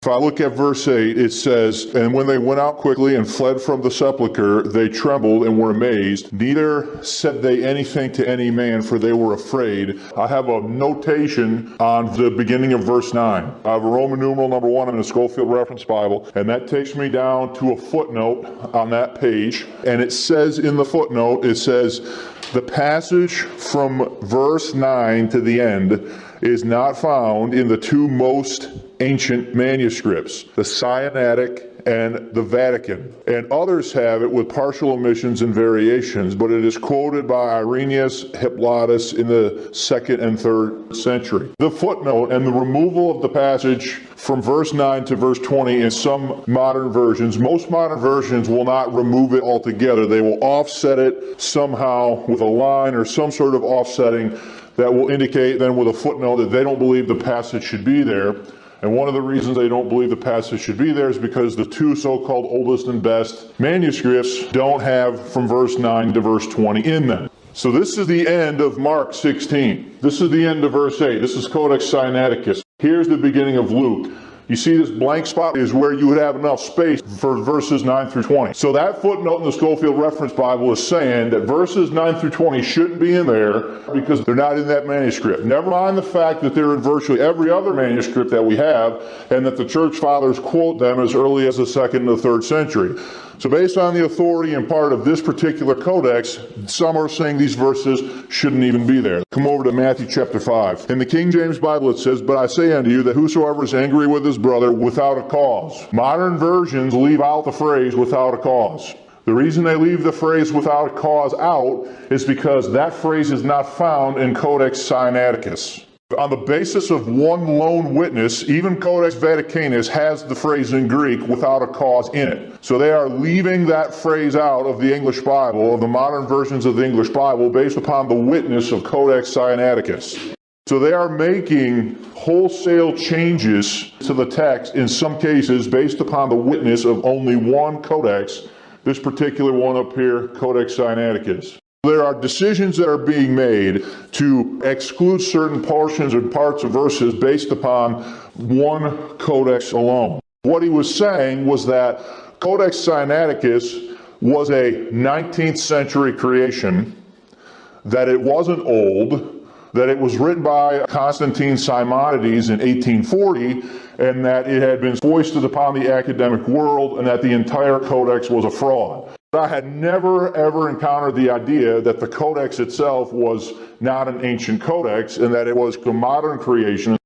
If I look at verse 8, it says, "And when they went out quickly and fled from the sepulchre, they trembled and were amazed. Neither said they anything to any man, for they were afraid." I have a notation on the beginning of verse 9. I have a Roman numeral number 1 in the Schofield Reference Bible, and that takes me down to a footnote on that page. And it says in the footnote, it says, "The passage from verse 9 to the end is not found in the two most ancient manuscripts, the Sinaitic and the Vatican, and others have it with partial omissions and variations, but it is quoted by Irenaeus Hippolytus in the 2nd and 3rd century. The footnote and the removal of the passage from verse 9 to verse 20 in some modern versions, most modern versions will not remove it altogether. They will offset it somehow with a line or some sort of offsetting that will indicate then with a footnote that they don't believe the passage should be there. And one of the reasons they don't believe the passage should be there is because the two so-called oldest and best manuscripts don't have from verse 9 to verse 20 in them. So this is the end of Mark 16. This is the end of verse 8. This is Codex Sinaiticus. Here's the beginning of Luke. You see this blank spot is where you would have enough space for verses 9 through 20. So that footnote in the Schofield Reference Bible is saying that verses 9 through 20 shouldn't be in there because they're not in that manuscript. Never mind the fact that they're in virtually every other manuscript that we have, and that the church fathers quote them as early as the 2nd and the 3rd century. So based on the authority and part of this particular codex, some are saying these verses shouldn't even be there. Come over to Matthew chapter 5. In the King James Bible it says, "But I say unto you that whosoever is angry with his brother without a cause." Modern versions leave out the phrase "without a cause." The reason they leave the phrase "without a cause" out is because that phrase is not found in Codex Sinaiticus. On the basis of one lone witness, even Codex Vaticanus has the phrase in Greek "without a cause" in it. So they are leaving that phrase out of the English Bible, of the modern versions of the English Bible, based upon the witness of Codex Sinaiticus. So they are making wholesale changes to the text in some cases based upon the witness of only one codex, this particular one up here, Codex Sinaiticus. There are decisions that are being made to exclude certain portions and parts of verses based upon one codex alone. What he was saying was that Codex Sinaiticus was a 19th century creation, that it wasn't old, that it was written by Constantine Simonides in 1840, and that it had been foisted upon the academic world, and that the entire codex was a fraud. I had never ever encountered the idea that the codex itself was not an ancient codex and that it was a modern creation.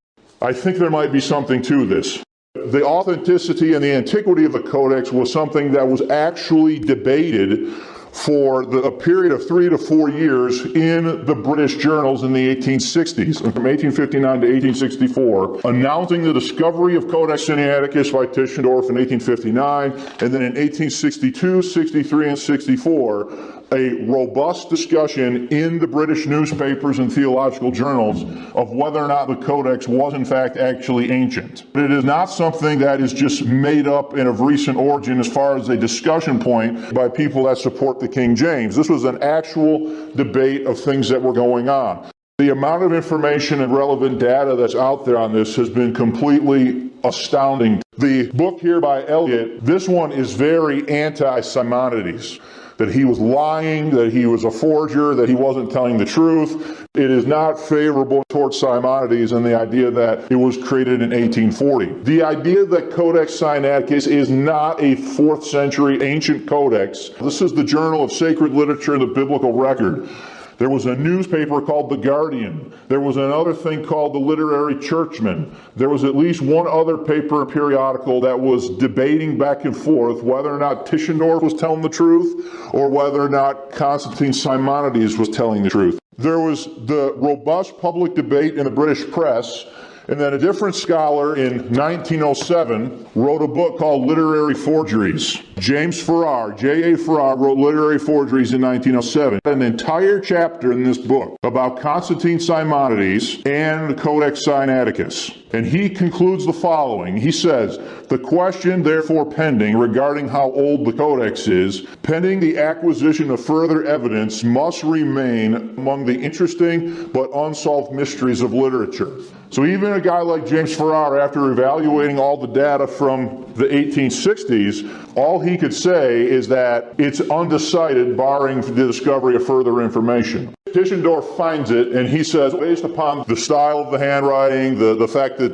I think there might be something to this. The authenticity and the antiquity of the codex was something that was actually debated for a period of 3 to 4 years in the British journals in the 1860s, from 1859 to 1864, announcing the discovery of Codex Sinaiticus by Tischendorf in 1859, and then in 1862, 63, and 64, a robust discussion in the British newspapers and theological journals of whether or not the Codex was in fact actually ancient. It is not something that is just made up and of recent origin as far as a discussion point by people that support the King James. This was an actual debate of things that were going on. The amount of information and relevant data that's out there on this has been completely astounding. The book here by Eliot, this one is very anti-Simonides. That he was lying, that he was a forger, that he wasn't telling the truth. It is not favorable towards Simonides and the idea that it was created in 1840. The idea that Codex Sinaiticus is not a 4th century ancient codex. This is the Journal of Sacred Literature and the Biblical Record. There was a newspaper called The Guardian. There was another thing called The Literary Churchman. There was at least one other paper and periodical that was debating back and forth whether or not Tischendorf was telling the truth or whether or not Constantine Simonides was telling the truth. There was the robust public debate in the British press, and then a different scholar in 1907 wrote a book called Literary Forgeries. James Farrar, J.A. Farrar, wrote Literary Forgeries in 1907. An entire chapter in this book about Constantine Simonides and the Codex Sinaiticus. And he concludes the following. He says, the question therefore pending regarding how old the Codex is, pending the acquisition of further evidence, must remain among the interesting but unsolved mysteries of literature. So even a guy like James Farrar, after evaluating all the data from the 1860s, all he could say is that it's undecided, barring the discovery of further information. Tischendorf finds it, and he says, based upon the style of the handwriting, the fact that,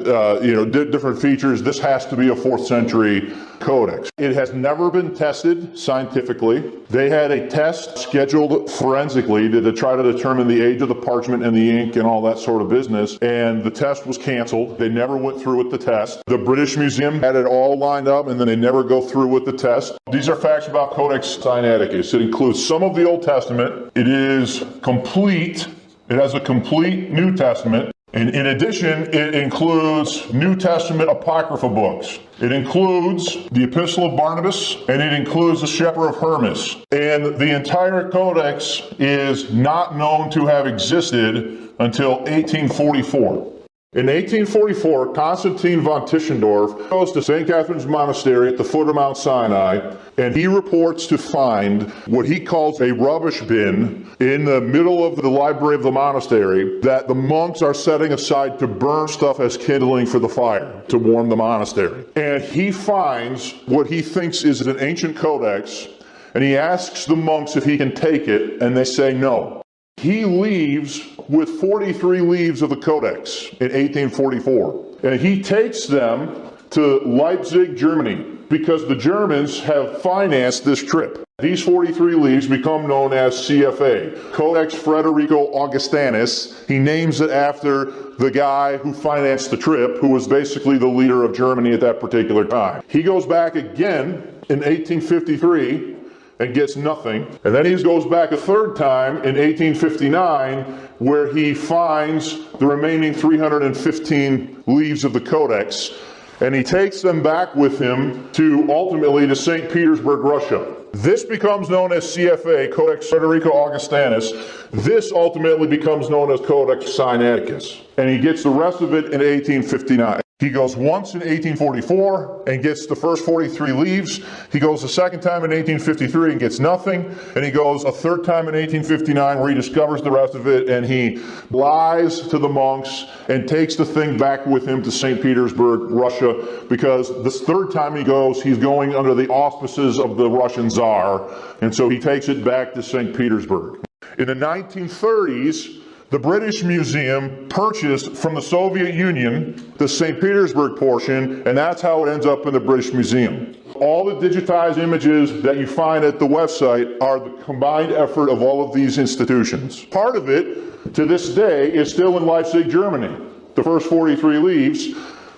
different features, this has to be a 4th century codex. It has never been tested scientifically. They had a test scheduled forensically to try to determine the age of the parchment and the ink and all that sort of business, and the test was canceled. They never went through with the test. The British Museum had it all lined up, and then they never go through with the test. These are facts about Codex Sinaiticus. It includes some of the Old Testament. It is complete. It has a complete New Testament. And in addition, it includes New Testament Apocrypha books. It includes the Epistle of Barnabas, and it includes the Shepherd of Hermas. And the entire Codex is not known to have existed until 1844. In 1844, Constantine von Tischendorf goes to St. Catherine's Monastery at the foot of Mount Sinai, and he reports to find what he calls a rubbish bin in the middle of the library of the monastery that the monks are setting aside to burn stuff as kindling for the fire to warm the monastery. And he finds what he thinks is an ancient codex, and he asks the monks if he can take it, and they say no. He leaves with 43 leaves of the Codex in 1844. And he takes them to Leipzig, Germany, because the Germans have financed this trip. These 43 leaves become known as CFA, Codex Frederico Augustinus. He names it after the guy who financed the trip, who was basically the leader of Germany at that particular time. He goes back again in 1853, and gets nothing. And then he goes back a third time in 1859, where he finds the remaining 315 leaves of the Codex, and he takes them back with him ultimately to St. Petersburg, Russia. This becomes known as CFA, Codex Frederico Augustinus. This ultimately becomes known as Codex Sinaiticus. And he gets the rest of it in 1859. He goes once in 1844 and gets the first 43 leaves. He goes a second time in 1853 and gets nothing. And he goes a third time in 1859 where he discovers the rest of it, and he lies to the monks and takes the thing back with him to St. Petersburg, Russia, because this third time he goes, he's going under the auspices of the Russian Tsar, and so he takes it back to St. Petersburg. In the 1930s, the British Museum purchased from the Soviet Union the St. Petersburg portion, and that's how it ends up in the British Museum. All the digitized images that you find at the website are the combined effort of all of these institutions. Part of it, to this day, is still in Leipzig, Germany. The first 43 leaves.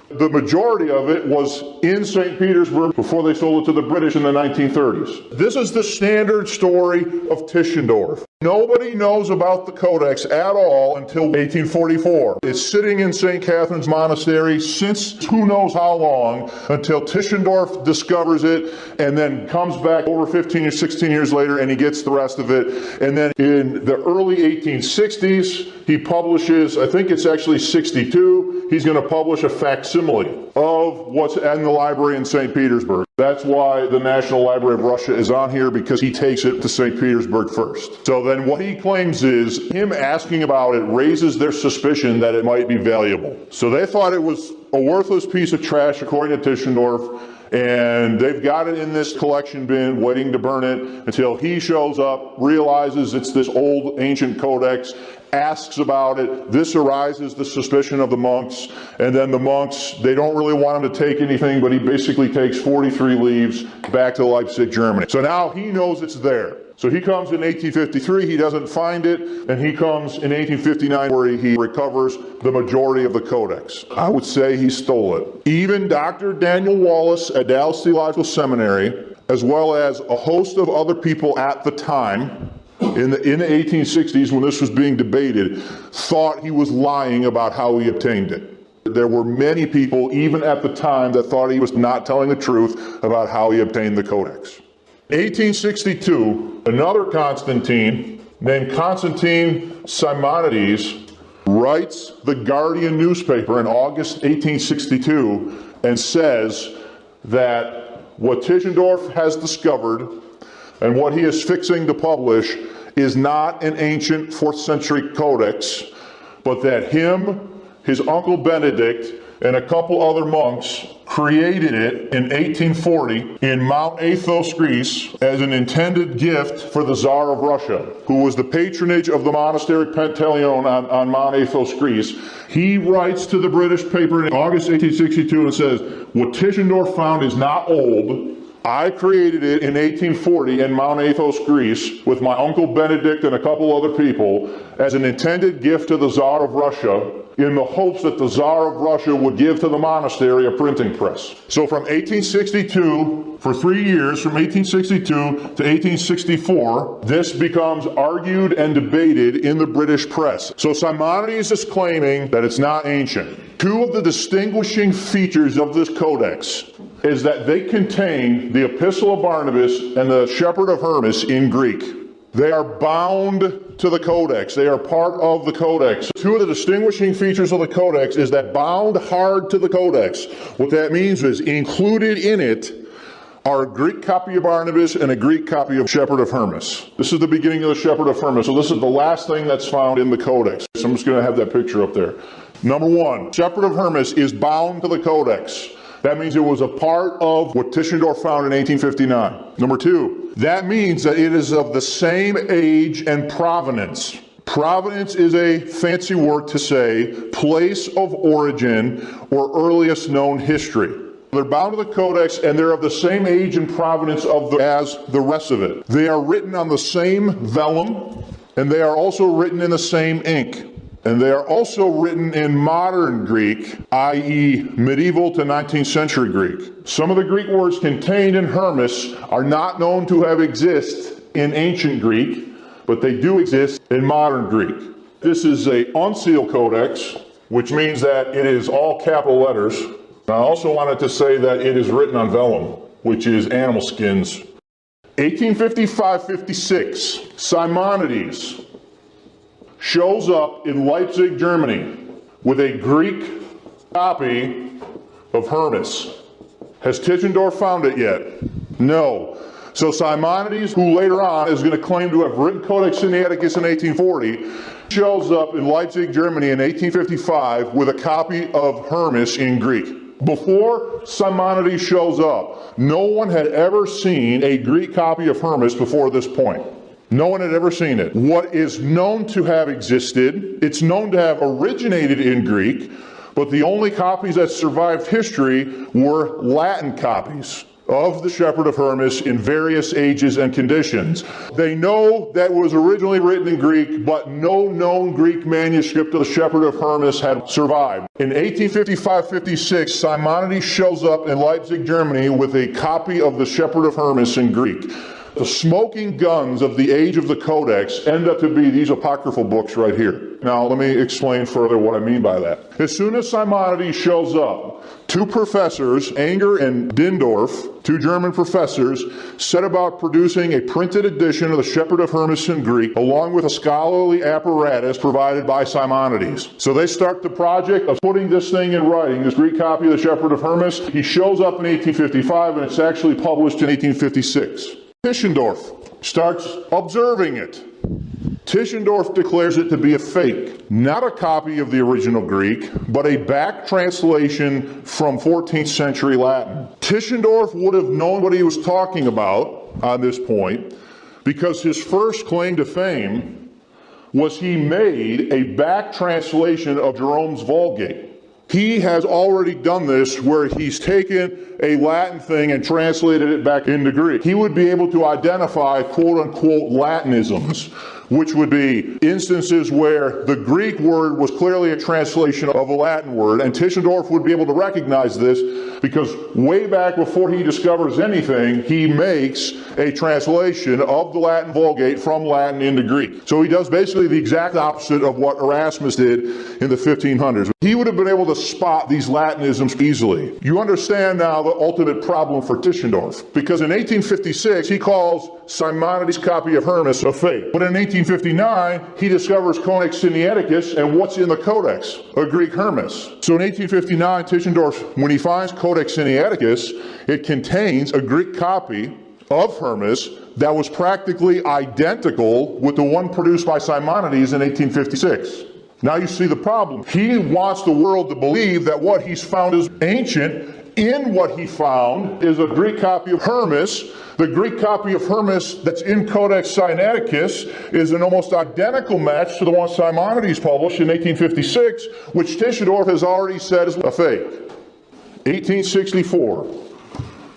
The majority of it was in St. Petersburg before they sold it to the British in the 1930s. This is the standard story of Tischendorf. Nobody knows about the Codex at all until 1844. It's sitting in St. Catherine's Monastery since who knows how long, until Tischendorf discovers it and then comes back over 15 or 16 years later and he gets the rest of it. And then in the early 1860s, he publishes, I think it's actually 62, he's going to publish a facsimile of what's in the library in St. Petersburg. That's why the National Library of Russia is on here, because he takes it to St. Petersburg first. So then what he claims is him asking about it raises their suspicion that it might be valuable. So they thought it was a worthless piece of trash, according to Tischendorf, and they've got it in this collection bin waiting to burn it until he shows up, realizes it's this old ancient codex, asks about it. This arises the suspicion of the monks, and then the monks, they don't really want him to take anything, but he basically takes 43 leaves back to Leipzig, Germany. So now he knows it's there. So he comes in 1853, he doesn't find it, and he comes in 1859 where he recovers the majority of the codex. I would say he stole it. Even Dr. Daniel Wallace at Dallas Theological Seminary, as well as a host of other people at the time, in the 1860s when this was being debated, thought he was lying about how he obtained it. there were many people, even at the time, that thought he was not telling the truth about how he obtained the Codex. 1862, another Constantine named Constantine Simonides writes the Guardian newspaper in August 1862 and says that what Tischendorf has discovered and what he is fixing to publish is not an ancient 4th century codex, but that him, his uncle Benedict, and a couple other monks created it in 1840 in Mount Athos, Greece, as an intended gift for the Tsar of Russia, who was the patronage of the monastery Panteleon on Mount Athos, Greece. He writes to the British paper in August 1862 and says, what Tischendorf found is not old. I created it in 1840 in Mount Athos, Greece, with my uncle Benedict and a couple other people as an intended gift to the Tsar of Russia, in the hopes that the Tsar of Russia would give to the monastery a printing press. So from 1862, for 3 years, from 1862 to 1864, this becomes argued and debated in the British press. So Simonides is claiming that it's not ancient. Two of the distinguishing features of this codex is that they contain the Epistle of Barnabas and the Shepherd of Hermas in Greek. They are bound to the Codex. They are part of the Codex. Two of the distinguishing features of the Codex is that bound hard to the Codex. What that means is included in it are a Greek copy of Barnabas and a Greek copy of Shepherd of Hermas. This is the beginning of the Shepherd of Hermas. So this is the last thing that's found in the Codex. So I'm just going to have that picture up there. Number one, Shepherd of Hermas is bound to the Codex. That means it was a part of what Tischendorf found in 1859. Number two, that means that it is of the same age and provenance. Provenance is a fancy word to say place of origin or earliest known history. They're bound to the Codex and they're of the same age and provenance as the rest of it. They are written on the same vellum and they are also written in the same ink. And they are also written in modern Greek, i.e. medieval to 19th century Greek. Some of the Greek words contained in Hermas are not known to have existed in ancient Greek, but they do exist in modern Greek. This is an unsealed codex, which means that it is all capital letters. I also wanted to say that it is written on vellum, which is animal skins. 1855-56, Simonides shows up in Leipzig, Germany, with a Greek copy of Hermas. Has Tischendorf found it yet? No. So Simonides, who later on is going to claim to have written Codex Sinaiticus in 1840, shows up in Leipzig, Germany in 1855 with a copy of Hermas in Greek. Before Simonides shows up, no one had ever seen a Greek copy of Hermas before this point. No one had ever seen it. What is known to have existed, it's known to have originated in Greek, but the only copies that survived history were Latin copies of the Shepherd of Hermas in various ages and conditions. They know that it was originally written in Greek, but no known Greek manuscript of the Shepherd of Hermas had survived. In 1855-56, Simonides shows up in Leipzig, Germany with a copy of the Shepherd of Hermas in Greek. The smoking guns of the age of the Codex end up to be these apocryphal books right here. Now, let me explain further what I mean by that. As soon as Simonides shows up, two professors, Anger and Dindorf, two German professors, set about producing a printed edition of the Shepherd of Hermas in Greek, along with a scholarly apparatus provided by Simonides. So they start the project of putting this thing in writing, this Greek copy of the Shepherd of Hermas. He shows up in 1855, and it's actually published in 1856. Tischendorf starts observing it. Tischendorf declares it to be a fake, not a copy of the original Greek, but a back translation from 14th century Latin. Tischendorf would have known what he was talking about on this point because his first claim to fame was he made a back translation of Jerome's Vulgate. He has already done this where he's taken a Latin thing and translated it back into Greek. He would be able to identify quote-unquote Latinisms, which would be instances where the Greek word was clearly a translation of a Latin word, and Tischendorf would be able to recognize this because way back before he discovers anything, he makes a translation of the Latin Vulgate from Latin into Greek. So he does basically the exact opposite of what Erasmus did in the 1500s. He would have been able to spot these Latinisms easily. You understand now the ultimate problem for Tischendorf, because in 1856 he calls Simonides' copy of Hermas a fake. But in 1859 he discovers Codex Sinaiticus, and what's in the Codex? A Greek Hermas. So in 1859 Tischendorf, when he finds Codex Sinaiticus, it contains a Greek copy of Hermas that was practically identical with the one produced by Simonides in 1856. Now you see the problem. He wants the world to believe that what he's found is ancient. In what he found is a Greek copy of Hermas. The Greek copy of Hermas that's in Codex Sinaiticus is an almost identical match to the one Simonides published in 1856, which Tischendorf has already said is a fake. 1864.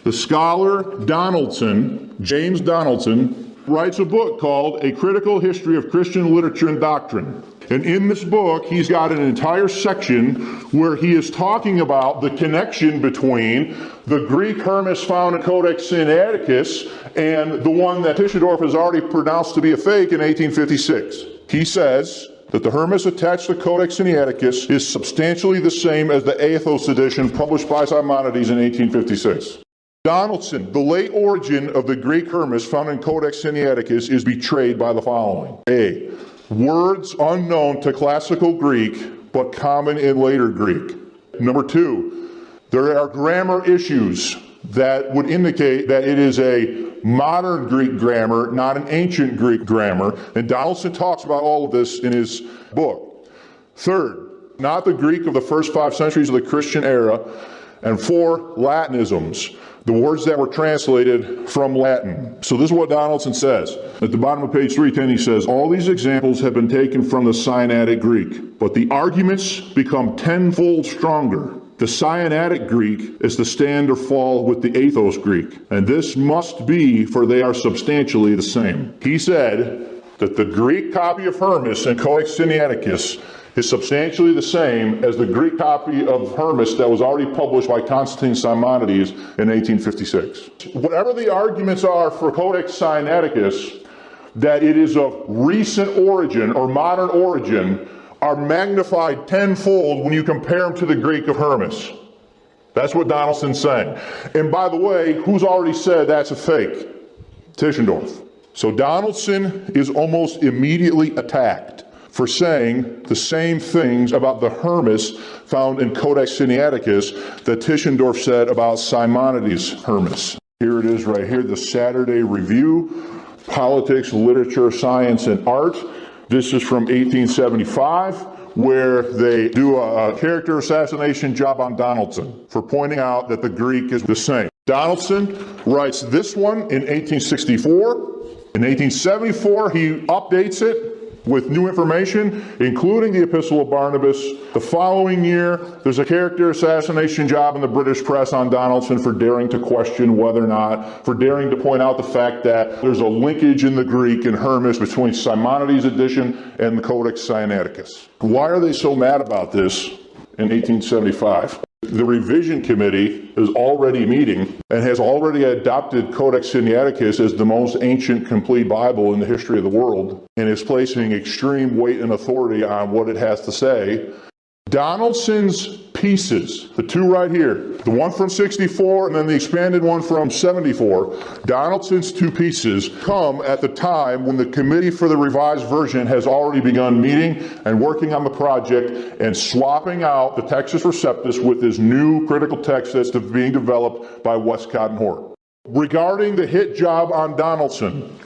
The scholar Donaldson, James Donaldson, writes a book called A Critical History of Christian Literature and Doctrine. And in this book, he's got an entire section where he is talking about the connection between the Greek Hermas found in Codex Sinaiticus and the one that Tischendorf has already pronounced to be a fake in 1856. He says that the Hermas attached to Codex Sinaiticus is substantially the same as the Aethos edition published by Simonides in 1856. Donaldson, the late origin of the Greek Hermas found in Codex Sinaiticus is betrayed by the following. A. Words unknown to classical Greek, but common in later Greek. Number 2, there are grammar issues that would indicate that it is a modern Greek grammar, not an ancient Greek grammar, and Donaldson talks about all of this in his book. 3rd, not the Greek of the first 5 centuries of the Christian era. And 4, Latinisms, the words that were translated from Latin. So this is what Donaldson says. At the bottom of page 310 he says, all these examples have been taken from the Sinaitic Greek, but the arguments become tenfold stronger. The Sinaitic Greek is to stand or fall with the Aethos Greek, and this must be, for they are substantially the same. He said that the Greek copy of Hermas in Codex Sinaiticus is substantially the same as the Greek copy of Hermas that was already published by Constantine Simonides in 1856. Whatever the arguments are for Codex Sinaiticus, that it is of recent origin or modern origin, are magnified tenfold when you compare them to the Greek of Hermas. That's what Donaldson's saying. And by the way, who's already said that's a fake? Tischendorf. So Donaldson is almost immediately attacked for saying the same things about the Hermas found in Codex Sinaiticus that Tischendorf said about Simonides' Hermas. Here it is right here, the Saturday Review, Politics, Literature, Science, and Art. This is from 1875, where they do a character assassination job on Donaldson for pointing out that the Greek is the same. Donaldson writes this one in 1864. In 1874, he updates it with new information, including the Epistle of Barnabas. The following year, there's a character assassination job in the British press on Donaldson for daring to question whether or not, for daring to point out the fact that there's a linkage in the Greek in Hermas between Simonides' edition and the Codex Sinaiticus. Why are they so mad about this in 1875? The revision committee is already meeting and has already adopted Codex Sinaiticus as the most ancient complete Bible in the history of the world and is placing extreme weight and authority on what it has to say. Donaldson's pieces, the two right here, the one from 64 and then the expanded one from 74, Donaldson's two pieces come at the time when the committee for the revised version has already begun meeting and working on the project and swapping out the Textus Receptus with this new critical text that's being developed by Westcott and Hort. Regarding the hit job on Donaldson,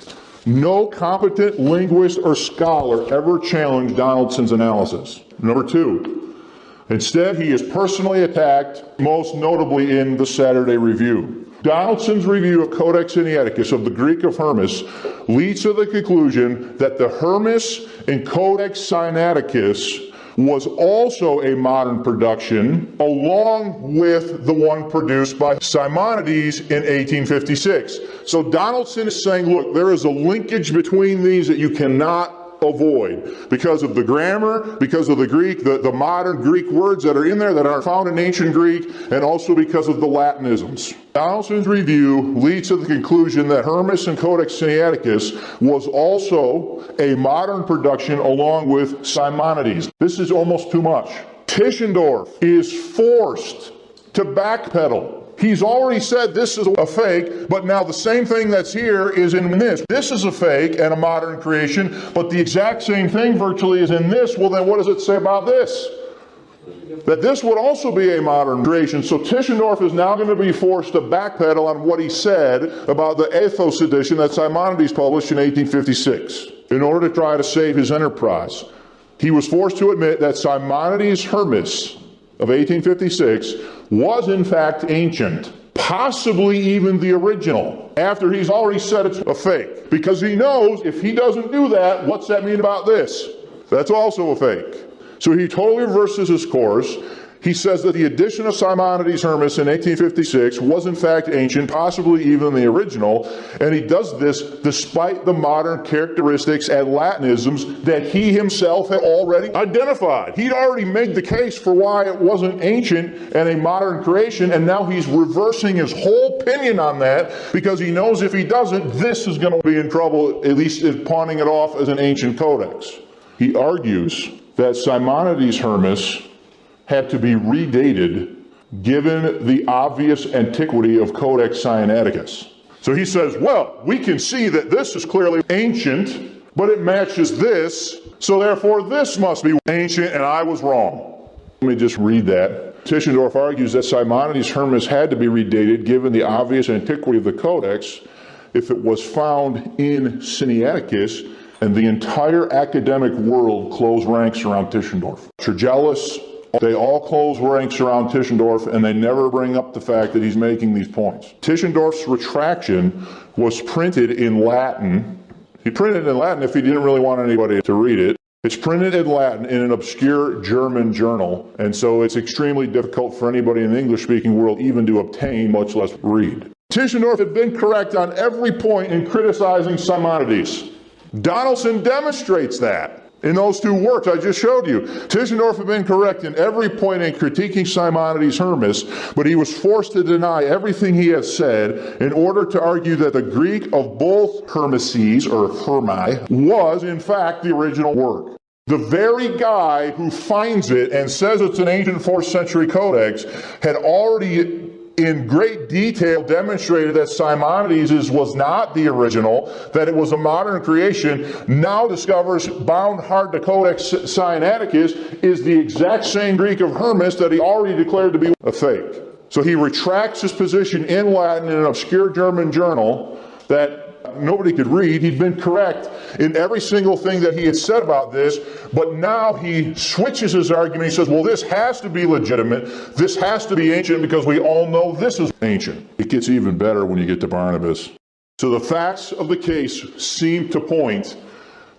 no competent linguist or scholar ever challenged Donaldson's analysis. Number 2, instead, he is personally attacked, most notably in the Saturday Review. Donaldson's review of Codex Sinaiticus of the Greek of Hermas leads to the conclusion that the Hermas in Codex Sinaiticus was also a modern production, along with the one produced by Simonides in 1856. So Donaldson is saying, look, there is a linkage between these that you cannot avoid because of the grammar, because of the Greek, the modern Greek words that are in there that aren't found in ancient Greek, and also because of the Latinisms. Donaldson's review leads to the conclusion that Hermas and Codex Sinaiticus was also a modern production along with Simonides. This is almost too much. Tischendorf is forced to backpedal. He's already said this is a fake, but now the same thing that's here is in this. This is a fake and a modern creation, but the exact same thing virtually is in this. Well, then what does it say about this? That this would also be a modern creation. So Tischendorf is now going to be forced to backpedal on what he said about the Ethos edition that Simonides published in 1856 in order to try to save his enterprise. He was forced to admit that Simonides Hermas of 1856 was in fact ancient, possibly even the original, after he's already said it's a fake. Because he knows if he doesn't do that, what's that mean about this? That's also a fake. So he totally reverses his course. He says that the edition of Simonides Hermas in 1856 was in fact ancient, possibly even the original, and he does this despite the modern characteristics and Latinisms that he himself had already identified. He'd already made the case for why it wasn't ancient and a modern creation, and now he's reversing his whole opinion on that because he knows if he doesn't, this is going to be in trouble, at least pawning it off as an ancient codex. He argues that Simonides Hermas had to be redated given the obvious antiquity of Codex Sinaiticus. So he says, well, we can see that this is clearly ancient, but it matches this, so therefore this must be ancient, and I was wrong. Let me just read that. Tischendorf argues that Simonides Hermas had to be redated given the obvious antiquity of the Codex if it was found in Sinaiticus, and the entire academic world closed ranks around Tischendorf. Tregellus, they all close ranks around Tischendorf, and they never bring up the fact that he's making these points. Tischendorf's retraction was printed in Latin. He printed it in Latin if he didn't really want anybody to read it. It's printed in Latin in an obscure German journal, and so it's extremely difficult for anybody in the English-speaking world even to obtain, much less read. Tischendorf had been correct on every point in criticizing Simonides. Donaldson demonstrates that in those two works I just showed you. Tischendorf had been correct in every point in critiquing Simonides Hermas, but he was forced to deny everything he had said in order to argue that the Greek of both Hermeses, or Hermai, was in fact the original work. The very guy who finds it and says it's an ancient 4th century codex had already in great detail demonstrated that Simonides was not the original, that it was a modern creation, now discovers, bound hard to Codex Sinaiticus, is the exact same Greek of Hermas that he already declared to be a fake. So he retracts his position in Latin in an obscure German journal that nobody could read. He'd been correct in every single thing that he had said about this, but now he switches his argument. He says, well, this has to be legitimate. This has to be ancient because we all know this is ancient. It gets even better when you get to Barnabas. So the facts of the case seem to point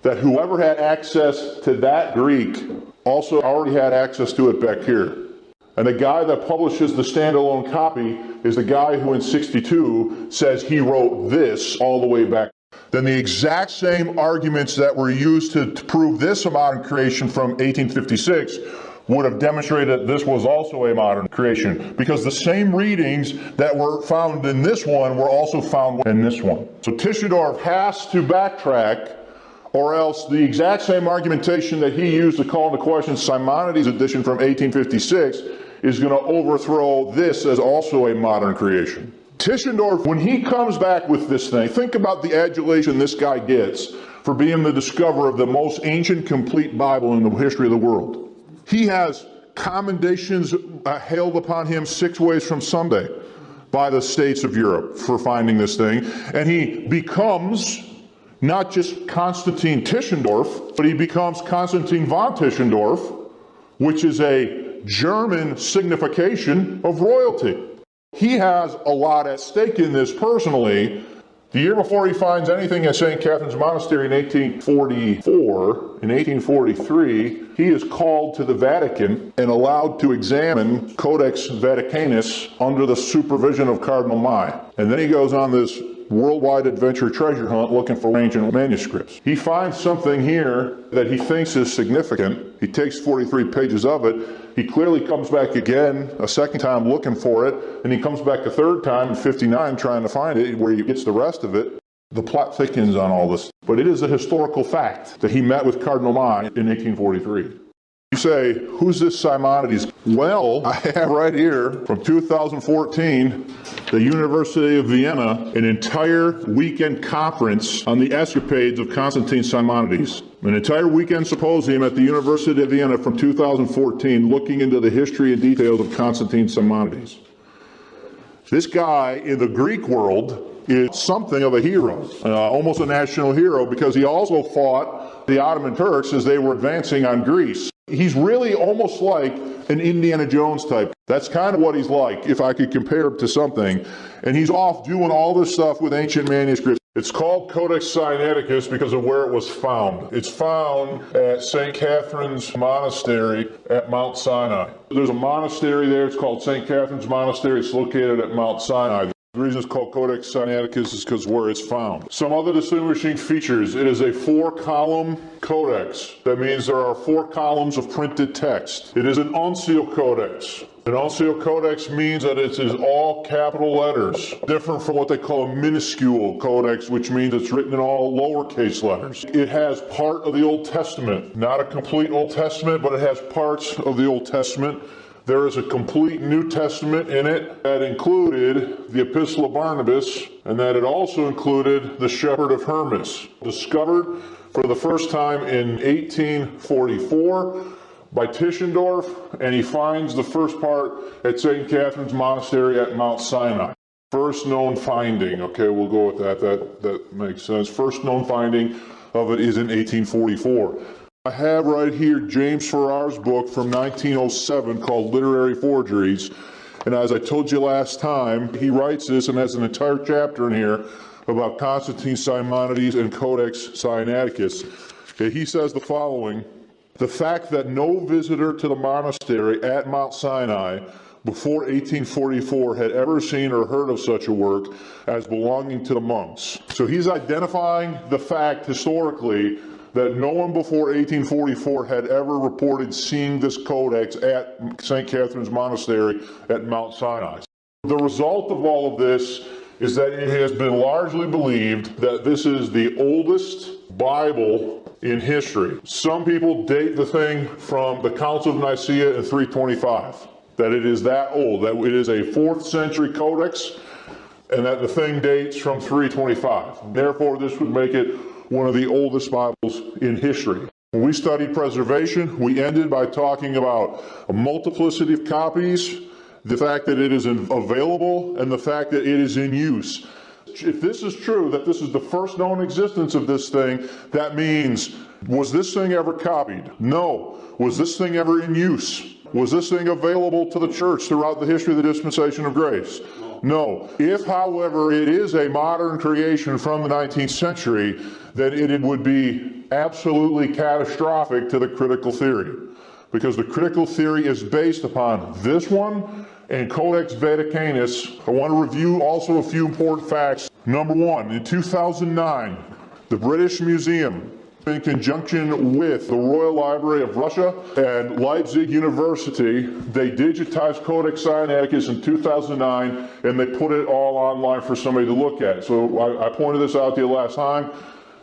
that whoever had access to that Greek also already had access to it back here. And the guy that publishes the standalone copy is the guy who in 62 says he wrote this all the way back. Then the exact same arguments that were used to prove this a modern creation from 1856 would have demonstrated that this was also a modern creation, because the same readings that were found in this one were also found in this one. So Tischendorf has to backtrack, or else the exact same argumentation that he used to call into question Simonides' edition from 1856 is going to overthrow this as also a modern creation. Tischendorf, when he comes back with this thing, think about the adulation this guy gets for being the discoverer of the most ancient complete Bible in the history of the world. He has commendations hailed upon him 6 ways from Sunday by the states of Europe for finding this thing, and he becomes not just Constantine Tischendorf, but he becomes Constantine von Tischendorf, which is a German signification of royalty. He has a lot at stake in this personally, The year before he finds anything at St. Catherine's Monastery in 1844, in 1843, he is called to the Vatican and allowed to examine Codex Vaticanus under the supervision of Cardinal Mai. And then he goes on this worldwide adventure treasure hunt looking for ancient manuscripts. He finds something here that he thinks is significant. He takes 43 pages of it. He clearly comes back again a second time looking for it, and he comes back a third time in 59 trying to find it, where he gets the rest of it. The plot thickens on all this, but it is a historical fact that he met with Cardinal Mai in 1843. You say, who's this Simonides? Well, I have right here from 2014, the University of Vienna, an entire weekend conference on the escapades of Constantine Simonides. An entire weekend symposium at the University of Vienna from 2014 looking into the history and details of Constantine Simonides. This guy in the Greek world is something of a hero, almost a national hero, because he also fought the Ottoman Turks as they were advancing on Greece. He's really almost like an Indiana Jones type. That's kind of what he's like, if I could compare him to something. And he's off doing all this stuff with ancient manuscripts. It's called Codex Sinaiticus because of where it was found. It's found at St. Catherine's Monastery at Mount Sinai. There's a monastery there. It's called St. Catherine's Monastery. It's located at Mount Sinai. The reason it's called Codex Sinaiticus is because where it's found. Some other distinguishing features: it is a 4-column codex. That means there are 4 columns of printed text. It is an uncial codex. An uncial codex means that it is all capital letters, different from what they call a minuscule codex, which means it's written in all lowercase letters. It has part of the Old Testament, not a complete Old Testament, but it has parts of the Old Testament. There is a complete New Testament in it that included the Epistle of Barnabas, and that it also included the Shepherd of Hermas, discovered for the first time in 1844 by Tischendorf, and he finds the first part at St. Catherine's Monastery at Mount Sinai. First known finding, okay, we'll go with that, that makes sense. First known finding of it is in 1844. I have right here James Farrar's book from 1907 called Literary Forgeries, and as I told you last time, he writes this and has an entire chapter in here about Constantine Simonides and Codex Sinaiticus. Okay, he says the following: the fact that no visitor to the monastery at Mount Sinai before 1844 had ever seen or heard of such a work as belonging to the monks. So he's identifying the fact historically that no one before 1844 had ever reported seeing this codex at St. Catherine's Monastery at Mount Sinai. The result of all of this is that it has been largely believed that this is the oldest Bible in history. Some people date the thing from the Council of Nicaea in 325, that it is that old, that it is a 4th century codex, and that the thing dates from 325. Therefore, this would make it one of the oldest Bibles in history. When we studied preservation, we ended by talking about a multiplicity of copies, the fact that it is available, and the fact that it is in use. If this is true, that this is the first known existence of this thing, that means, was this thing ever copied? No. Was this thing ever in use? Was this thing available to the church throughout the history of the dispensation of grace? No. If, however, it is a modern creation from the 19th century, then it would be absolutely catastrophic to the critical theory. Because the critical theory is based upon this one and Codex Vaticanus. I want to review also a few important facts. Number 1, in 2009, the British Museum, in conjunction with the Royal Library of Russia and Leipzig University, they digitized Codex Sinaiticus in 2009, and they put it all online for somebody to look at. So I pointed this out to you last time,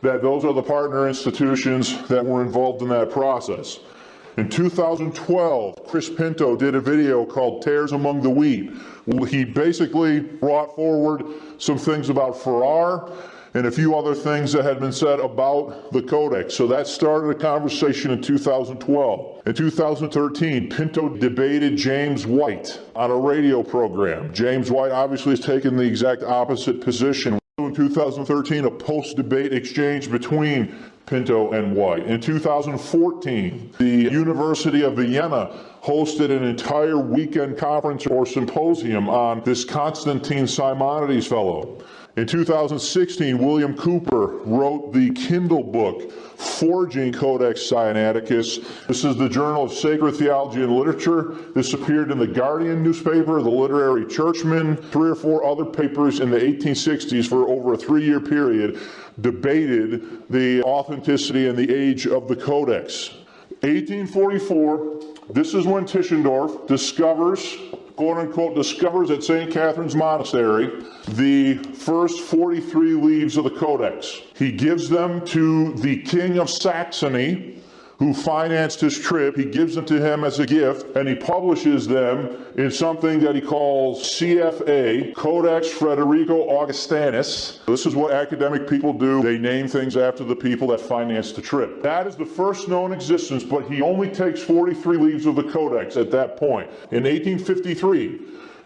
that those are the partner institutions that were involved in that process. In 2012, Chris Pinto did a video called Tares Among the Wheat. He basically brought forward some things about Farrar and a few other things that had been said about the Codex. So that started a conversation in 2012. In 2013, Pinto debated James White on a radio program. James White obviously has taken the exact opposite position. In 2013, a post-debate exchange between Pinto and White. In 2014, the University of Vienna hosted an entire weekend conference or symposium on this Constantine Simonides fellow. In 2016, William Cooper wrote the Kindle book, Forging Codex Sinaiticus. This is the Journal of Sacred Theology and Literature. This appeared in the Guardian newspaper, the Literary Churchman, 3 or 4 other papers in the 1860s for over a 3-year period, debated the authenticity and the age of the Codex. 1844, this is when Tischendorf discovers, quote-unquote, discovers at St. Catherine's Monastery the first 43 leaves of the Codex. He gives them to the King of Saxony, who financed his trip. He gives them to him as a gift, and he publishes them in something that he calls CFA, Codex Frederico Augustinus. This is what academic people do. They name things after the people that financed the trip. That is the first known existence, but he only takes 43 leaves of the Codex at that point. In 1853,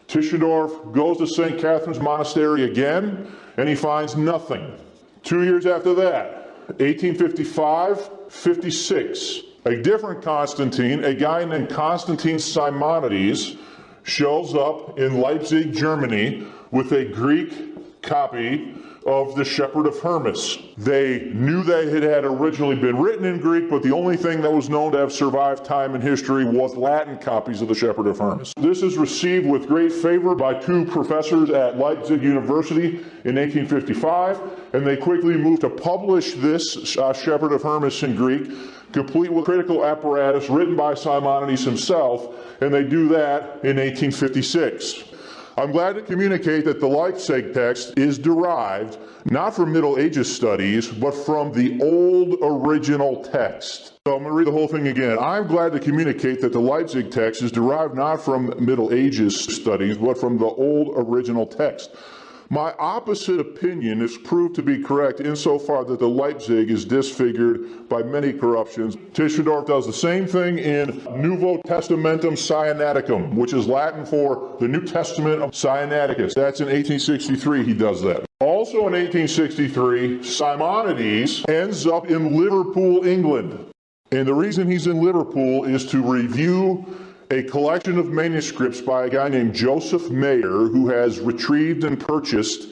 Tischendorf goes to St. Catherine's Monastery again, and he finds nothing. 2 years after that, 1855-56, a different Constantine, a guy named Constantine Simonides, shows up in Leipzig, Germany, with a Greek copy of the Shepherd of Hermas. They knew that it had originally been written in Greek, but the only thing that was known to have survived time and history was Latin copies of the Shepherd of Hermas. This is received with great favor by 2 professors at Leipzig University in 1855, and they quickly moved to publish this Shepherd of Hermas in Greek, complete with critical apparatus written by Simonides himself, and they do that in 1856. I'm glad to communicate that the Leipzig text is derived not from Middle Ages studies, but from the old original text. So I'm going to read the whole thing again. I'm glad to communicate that the Leipzig text is derived not from Middle Ages studies, but from the old original text. My opposite opinion is proved to be correct insofar that the Leipzig is disfigured by many corruptions. Tischendorf does the same thing in Nuevo Testamentum Sinaiticum, which is Latin for the New Testament of Sinaiticus. That's in 1863 he does that. Also in 1863, Simonides ends up in Liverpool, England. And the reason he's in Liverpool is to review a collection of manuscripts by a guy named Joseph Mayer, who has retrieved and purchased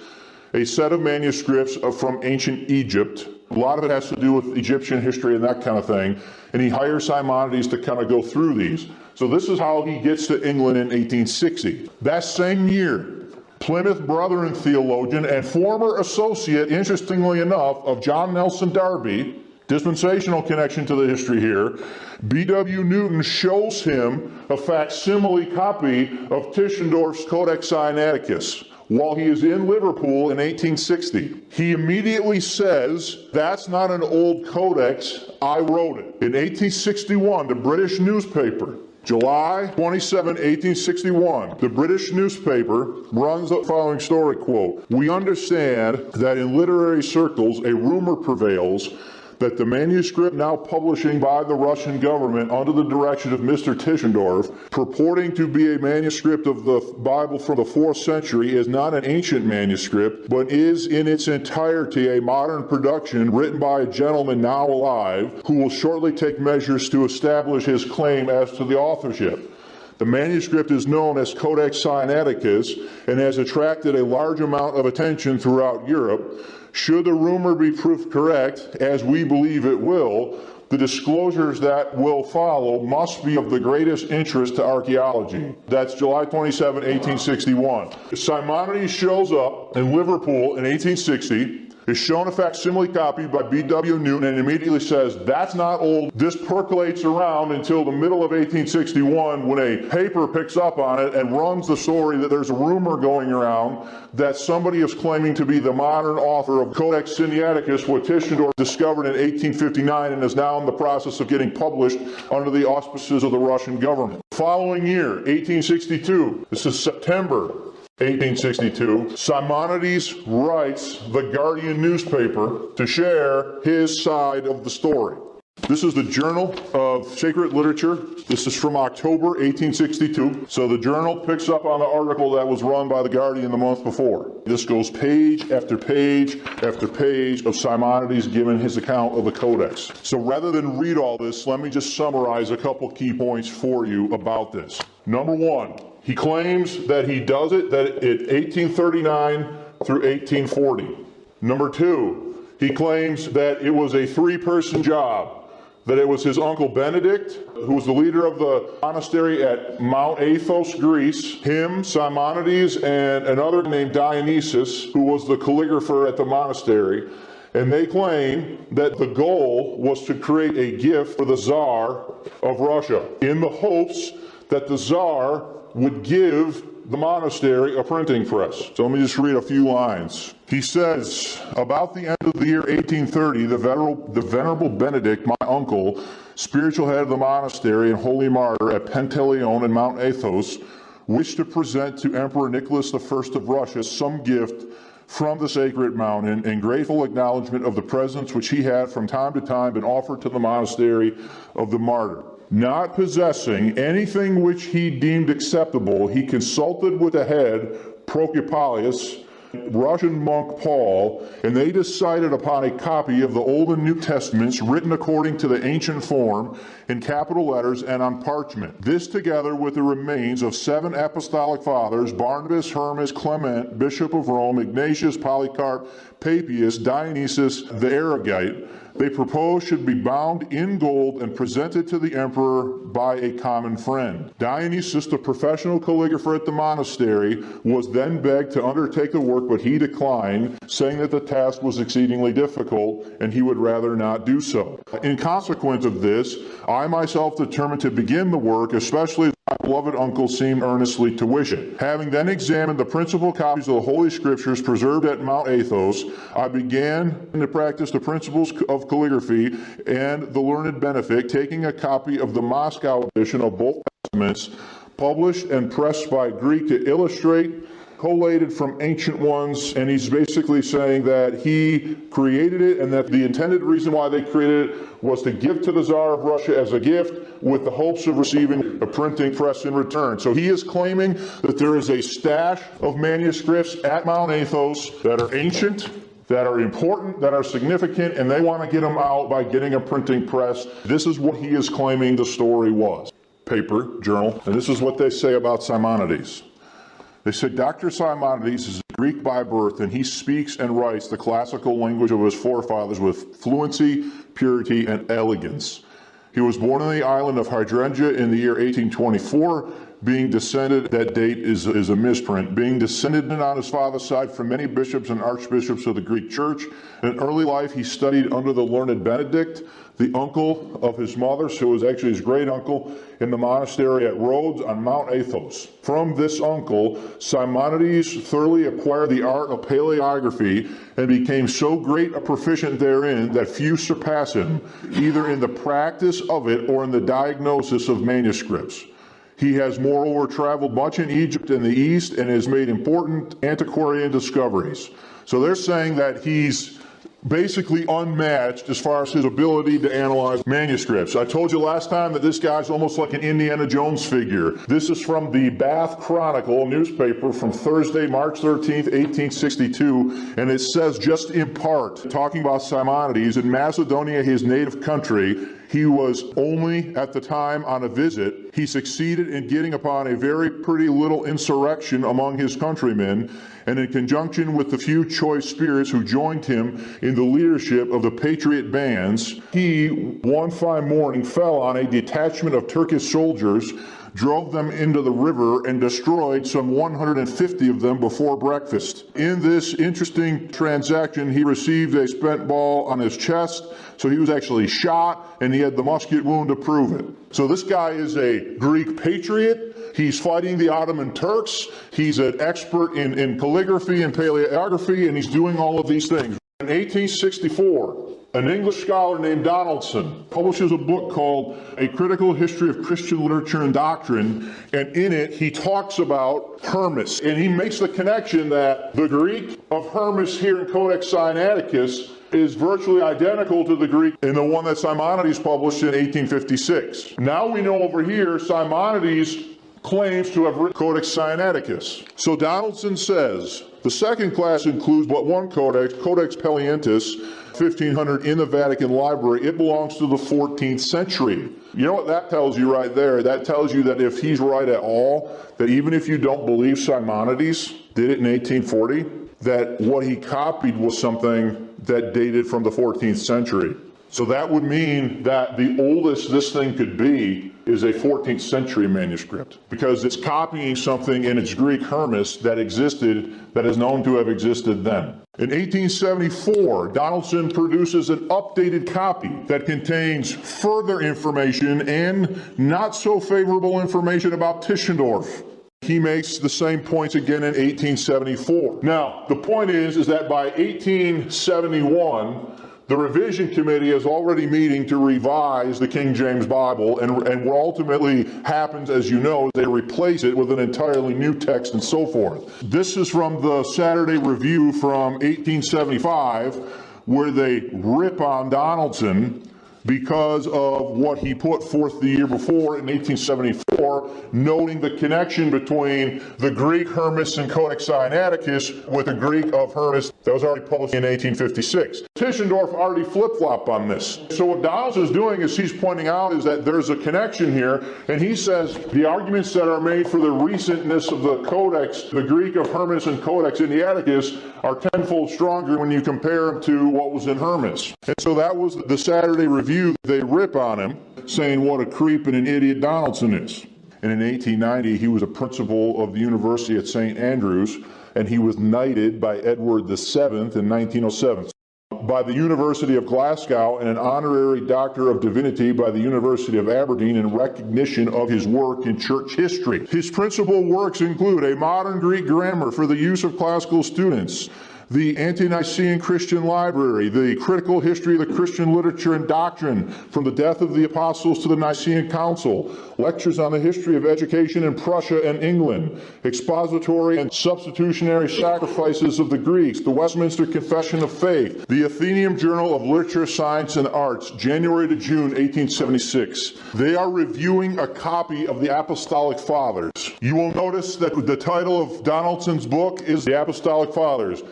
a set of manuscripts from ancient Egypt. A lot of it has to do with Egyptian history and that kind of thing. And he hires Simonides to kind of go through these. So this is how he gets to England in 1860. That same year, Plymouth Brethren theologian and former associate, interestingly enough, of John Nelson Darby, dispensational connection to the history here, B.W. Newton shows him a facsimile copy of Tischendorf's Codex Sinaiticus while he is in Liverpool in 1860. He immediately says, "That's not an old codex, I wrote it." In 1861, the British newspaper, July 27, 1861, the British newspaper runs the following story, quote, "We understand that in literary circles a rumor prevails that the manuscript now publishing by the Russian government under the direction of Mr. Tischendorf, purporting to be a manuscript of the Bible from the 4th century, is not an ancient manuscript, but is in its entirety a modern production written by a gentleman now alive, who will shortly take measures to establish his claim as to the authorship. The manuscript is known as Codex Sinaiticus and has attracted a large amount of attention throughout Europe. Should the rumor be proved correct, as we believe it will, the disclosures that will follow must be of the greatest interest to archaeology." That's July 27, 1861. Simonides shows up in Liverpool in 1860, is shown a facsimile copy by B.W. Newton, and immediately says, "That's not old." This percolates around until the middle of 1861 when a paper picks up on it and runs the story that there's a rumor going around that somebody is claiming to be the modern author of Codex Sinaiticus, what Tischendorf discovered in 1859 and is now in the process of getting published under the auspices of the Russian government. Following year, 1862, this is September 1862, Simonides writes the Guardian newspaper to share his side of the story. This is the Journal of Sacred Literature. This is from October 1862. So the journal picks up on the article that was run by the Guardian the month before. This goes page after page after page of Simonides giving his account of the Codex. So rather than read all this, let me just summarize a couple key points for you about this. Number one, he claims that he does it at 1839 through 1840. Number two, he claims that it was a three-person job. That it was his uncle Benedict, who was the leader of the monastery at Mount Athos, Greece, him, Simonides, and another named Dionysius, who was the calligrapher at the monastery. And they claim that the goal was to create a gift for the Tsar of Russia, in the hopes that the Tsar would give the monastery a printing press. So let me just read a few lines. He says, about the end of the year 1830, the Venerable Benedict, my uncle, spiritual head of the monastery and holy martyr at Panteleon and Mount Athos, wished to present to Emperor Nicholas I of Russia some gift from the sacred mountain in grateful acknowledgement of the presents which he had from time to time been offered to the monastery of the martyr. Not possessing anything which he deemed acceptable, he consulted with the head, Procopius, Russian monk Paul, and they decided upon a copy of the Old and New Testaments written according to the ancient form in capital letters and on parchment. This together with the remains of 7 apostolic fathers, Barnabas, Hermas, Clement, Bishop of Rome, Ignatius, Polycarp, Papias, Dionysius the Areopagite, they proposed should be bound in gold and presented to the emperor by a common friend. Dionysius, the professional calligrapher at the monastery, was then begged to undertake the work, but he declined, saying that the task was exceedingly difficult and he would rather not do so. In consequence of this, I myself determined to begin the work, especially as my beloved uncle seemed earnestly to wish it. Having then examined the principal copies of the Holy Scriptures preserved at Mount Athos, I began to practice the principles of calligraphy and the learned benefit, taking a copy of the Moscow edition of both Testaments, published and pressed by Greek to illustrate, collated from ancient ones, and he's basically saying that he created it and that the intended reason why they created it was to give to the Tsar of Russia as a gift with the hopes of receiving a printing press in return. So he is claiming that there is a stash of manuscripts at Mount Athos that are ancient, that are important, that are significant, and they want to get them out by getting a printing press. This is what he is claiming the story was. Paper, journal, and this is what they say about Simonides. They said, Dr. Simonides is Greek by birth, and he speaks and writes the classical language of his forefathers with fluency, purity, and elegance. He was born on the island of Hydrangea in the year 1824, being descended, that date is a misprint, being descended on his father's side from many bishops and archbishops of the Greek church. In early life, he studied under the learned Benedict, the uncle of his mother, so it was actually his great uncle, in the monastery at Rhodes on Mount Athos. From this uncle, Simonides thoroughly acquired the art of paleography and became so great a proficient therein that few surpass him, either in the practice of it or in the diagnosis of manuscripts. He has moreover traveled much in Egypt and the East and has made important antiquarian discoveries. So they're saying that he's basically unmatched as far as his ability to analyze manuscripts. I told you last time that this guy's almost like an Indiana Jones figure. This is from the Bath Chronicle newspaper from Thursday, March 13th, 1862, and it says just in part, talking about Simonides, in Macedonia, his native country, he was only at the time on a visit. He succeeded in getting upon a very pretty little insurrection among his countrymen, and in conjunction with the few choice spirits who joined him in the leadership of the patriot bands, he, one fine morning, fell on a detachment of Turkish soldiers, drove them into the river, and destroyed some 150 of them before breakfast. In this interesting transaction, he received a spent ball on his chest, so he was actually shot, and he had the musket wound to prove it. So this guy is a Greek patriot. He's fighting the Ottoman Turks. He's an expert in calligraphy and paleography, and he's doing all of these things. In 1864, an English scholar named Donaldson publishes a book called A Critical History of Christian Literature and Doctrine, and in it he talks about Hermas, and he makes the connection that the Greek of Hermas here in Codex Sinaiticus is virtually identical to the Greek in the one that Simonides published in 1856. Now we know over here Simonides claims to have written Codex Sinaiticus. So Donaldson says, the second class includes but one codex, Codex Pelientis, 1500 in the Vatican Library. It belongs to the 14th century. You know what that tells you right there? That tells you that if he's right at all, that even if you don't believe Simonides did it in 1840, that what he copied was something that dated from the 14th century. So that would mean that the oldest this thing could be is a 14th century manuscript, because it's copying something in its Greek Hermes that existed, that is known to have existed then. In 1874, Donaldson produces an updated copy that contains further information and not so favorable information about Tischendorf. He makes the same points again in 1874. Now, the point is that by 1871, the revision committee is already meeting to revise the King James Bible, and what ultimately happens, as you know, is they replace it with an entirely new text and so forth. This is from the Saturday Review from 1875, where they rip on Donaldson because of what he put forth the year before in 1874, noting the connection between the Greek Hermes and Codex Sinaiticus with the Greek of Hermes that was already published in 1856. Tischendorf already flip-flopped on this. So what Donaldson is doing is he's pointing out is that there's a connection here, and he says the arguments that are made for the recentness of the Codex, the Greek of Hermes and Codex Sinaiticus, are tenfold stronger when you compare them to what was in Hermes. And so that was the Saturday Review. They rip on him, saying what a creep and an idiot Donaldson is. And in 1890, he was a principal of the University at St. Andrews, and he was knighted by Edward VII in 1907. By the University of Glasgow, and an honorary Doctor of Divinity by the University of Aberdeen in recognition of his work in church history. His principal works include a modern Greek grammar for the use of classical students, the Ante-Nicene Christian Library, the critical history of the Christian literature and doctrine from the death of the apostles to the Nicene Council, lectures on the history of education in Prussia and England, expository and substitutionary sacrifices of the Greeks, the Westminster Confession of Faith, the Athenaeum Journal of Literature, Science, and Arts, January to June 1876. They are reviewing a copy of the Apostolic Fathers. You will notice that the title of Donaldson's book is The Apostolic Fathers.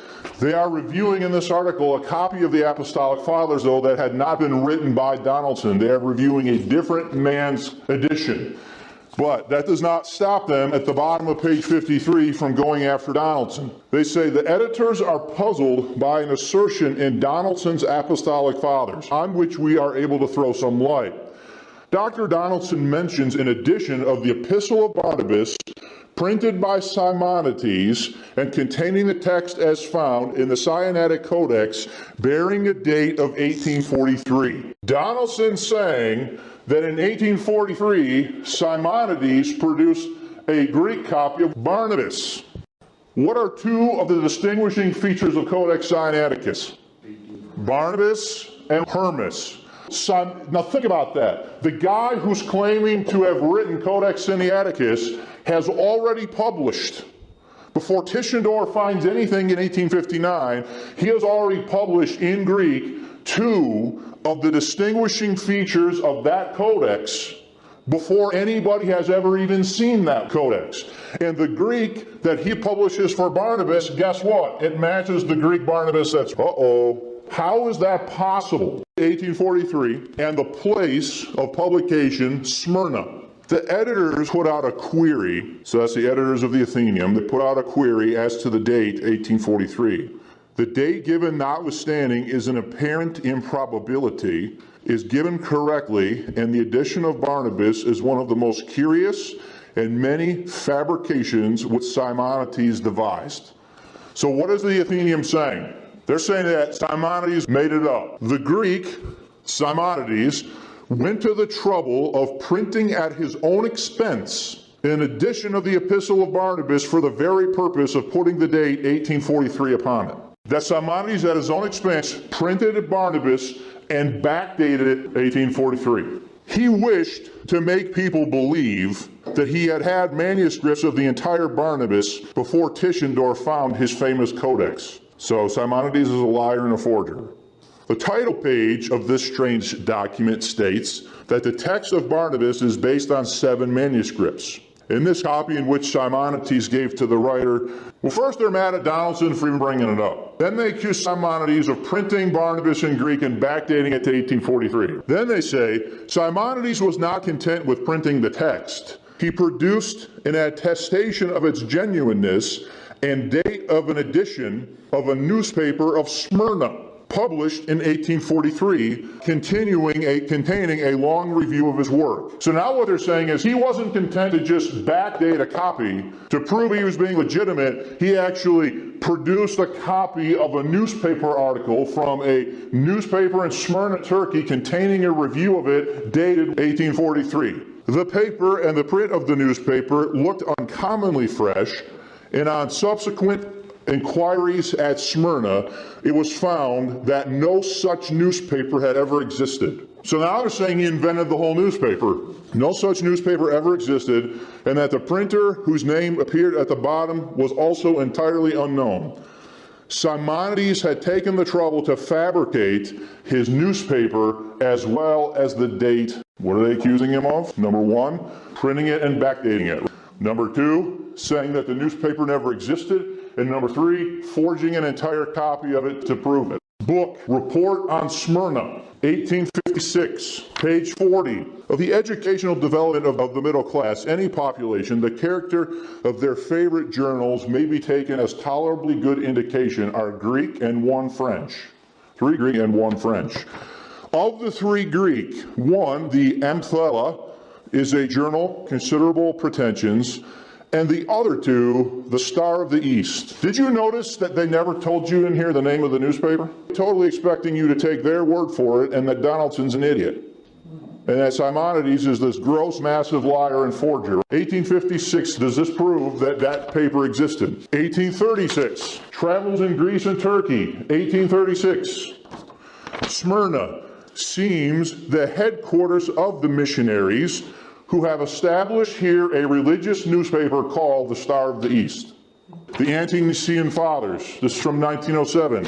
They are reviewing in this article a copy of the Apostolic Fathers, though, that had not been written by Donaldson. They are reviewing a different man's edition. But that does not stop them at the bottom of page 53 from going after Donaldson. They say the editors are puzzled by an assertion in Donaldson's Apostolic Fathers, on which we are able to throw some light. Dr. Donaldson mentions an edition of the Epistle of Barnabas, printed by Simonides and containing the text as found in the Sinaitic Codex, bearing a date of 1843. Donaldson saying that in 1843, Simonides produced a Greek copy of Barnabas. What are two of the distinguishing features of Codex Sinaiticus? Barnabas and Hermes. Now think about that. The guy who's claiming to have written Codex Sinaiticus has already published, before Tischendorf finds anything in 1859, he has already published in Greek two of the distinguishing features of that codex before anybody has ever even seen that codex. And the Greek that he publishes for Barnabas, guess what? It matches the Greek Barnabas that's, how is that possible? 1843, and the place of publication, Smyrna. The editors put out a query, so that's the editors of the Athenaeum, they put out a query as to the date, 1843. The date given notwithstanding is an apparent improbability, is given correctly, and the edition of Barnabas is one of the most curious and many fabrications which Simonides devised. So what is the Athenaeum saying? They're saying that Simonides made it up. The Greek, Simonides, went to the trouble of printing at his own expense an edition of the Epistle of Barnabas for the very purpose of putting the date 1843 upon it. That Simonides at his own expense printed Barnabas and backdated it 1843. He wished to make people believe that he had had manuscripts of the entire Barnabas before Tischendorf found his famous codex. So Simonides is a liar and a forger. The title page of this strange document states that the text of Barnabas is based on 7 manuscripts. In this copy, in which Simonides gave to the writer, well, first they're mad at Donaldson for even bringing it up. Then they accuse Simonides of printing Barnabas in Greek and backdating it to 1843. Then they say Simonides was not content with printing the text. He produced an attestation of its genuineness and date of an edition of a newspaper of Smyrna, published in 1843, containing a long review of his work. So now what they're saying is he wasn't content to just backdate a copy to prove he was being legitimate. He actually produced a copy of a newspaper article from a newspaper in Smyrna, Turkey, containing a review of it dated 1843. The paper and the print of the newspaper looked uncommonly fresh, and on subsequent inquiries at Smyrna, it was found that no such newspaper had ever existed. So now they're saying he invented the whole newspaper. No such newspaper ever existed, and that the printer whose name appeared at the bottom was also entirely unknown. Simonides had taken the trouble to fabricate his newspaper as well as the date. What are they accusing him of? Number 1, printing it and backdating it. Number 2, saying that the newspaper never existed. And number 3, forging an entire copy of it to prove it. Book, Report on Smyrna, 1856, page 40. Of the educational development of the middle class, any population, the character of their favorite journals may be taken as tolerably good indication are Greek and 1 French. 3 Greek and 1 French. Of the 3 Greek, 1, the Amthela, is a journal, considerable pretensions, and the other 2, the Star of the East. Did you notice that they never told you in here the name of the newspaper? Totally expecting you to take their word for it and that Donaldson's an idiot. And that Simonides is this gross, massive liar and forger. 1856, does this prove that that paper existed? 1836, travels in Greece and Turkey. 1836, Smyrna seems the headquarters of the missionaries who have established here a religious newspaper called the Star of the East. The Ante-Nicene Fathers, this is from 1907.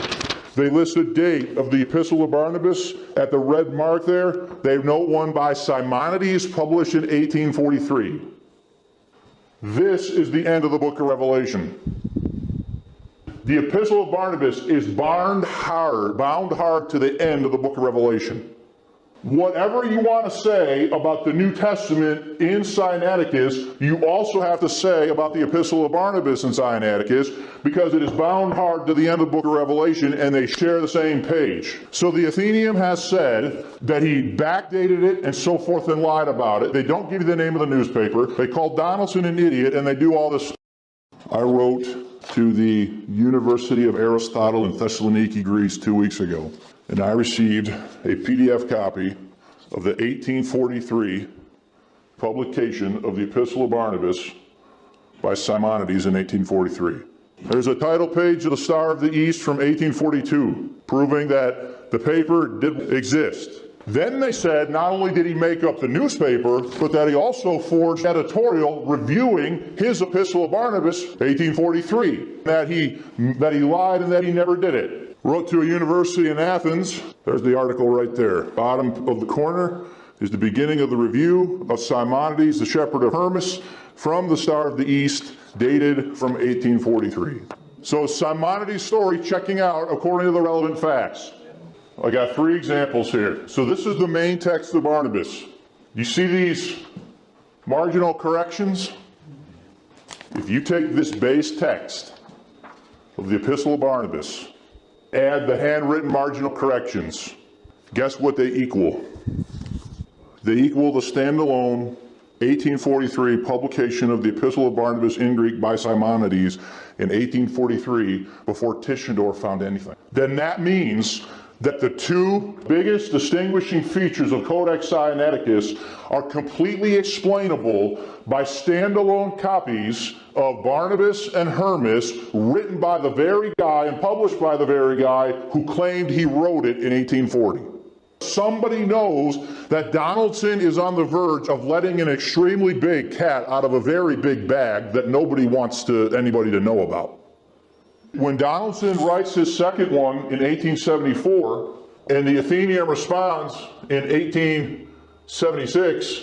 They list a date of the Epistle of Barnabas at the red mark there. They note one by Simonides, published in 1843. This is the end of the book of Revelation. The Epistle of Barnabas is bound hard to the end of the book of Revelation. Whatever you want to say about the New Testament in Sinaiticus, you also have to say about the Epistle of Barnabas in Sinaiticus, because it is bound hard to the end of the book of Revelation, and they share the same page. So the Athenaeum has said that he backdated it and so forth and lied about it. They don't give you the name of the newspaper. They call Donaldson an idiot, and they do all this. I wrote to the University of Aristotle in Thessaloniki, Greece 2 weeks ago. And I received a PDF copy of the 1843 publication of the Epistle of Barnabas by Simonides in 1843. There's a title page of the Star of the East from 1842, proving that the paper did exist. Then they said not only did he make up the newspaper, but that he also forged editorial reviewing his Epistle of Barnabas, 1843, that he lied and that he never did it. Wrote to a university in Athens. There's the article right there. Bottom of the corner is the beginning of the review of Simonides, the shepherd of Hermas, from the Star of the East, dated from 1843. So Simonides' story checking out according to the relevant facts. I got 3 examples here. So this is the main text of Barnabas. You see these marginal corrections? If you take this base text of the Epistle of Barnabas, add the handwritten marginal corrections, guess what they equal? They equal the standalone 1843 publication of the Epistle of Barnabas in Greek by Simonides in 1843 before Tischendorf found anything. Then that means that the 2 biggest distinguishing features of Codex Sinaiticus are completely explainable by standalone copies of Barnabas and Hermas, written by the very guy and published by the very guy who claimed he wrote it in 1840. Somebody knows that Donaldson is on the verge of letting an extremely big cat out of a very big bag that nobody wants anybody to know about. When Donaldson writes his second one in 1874, And the Athenian responds in 1876,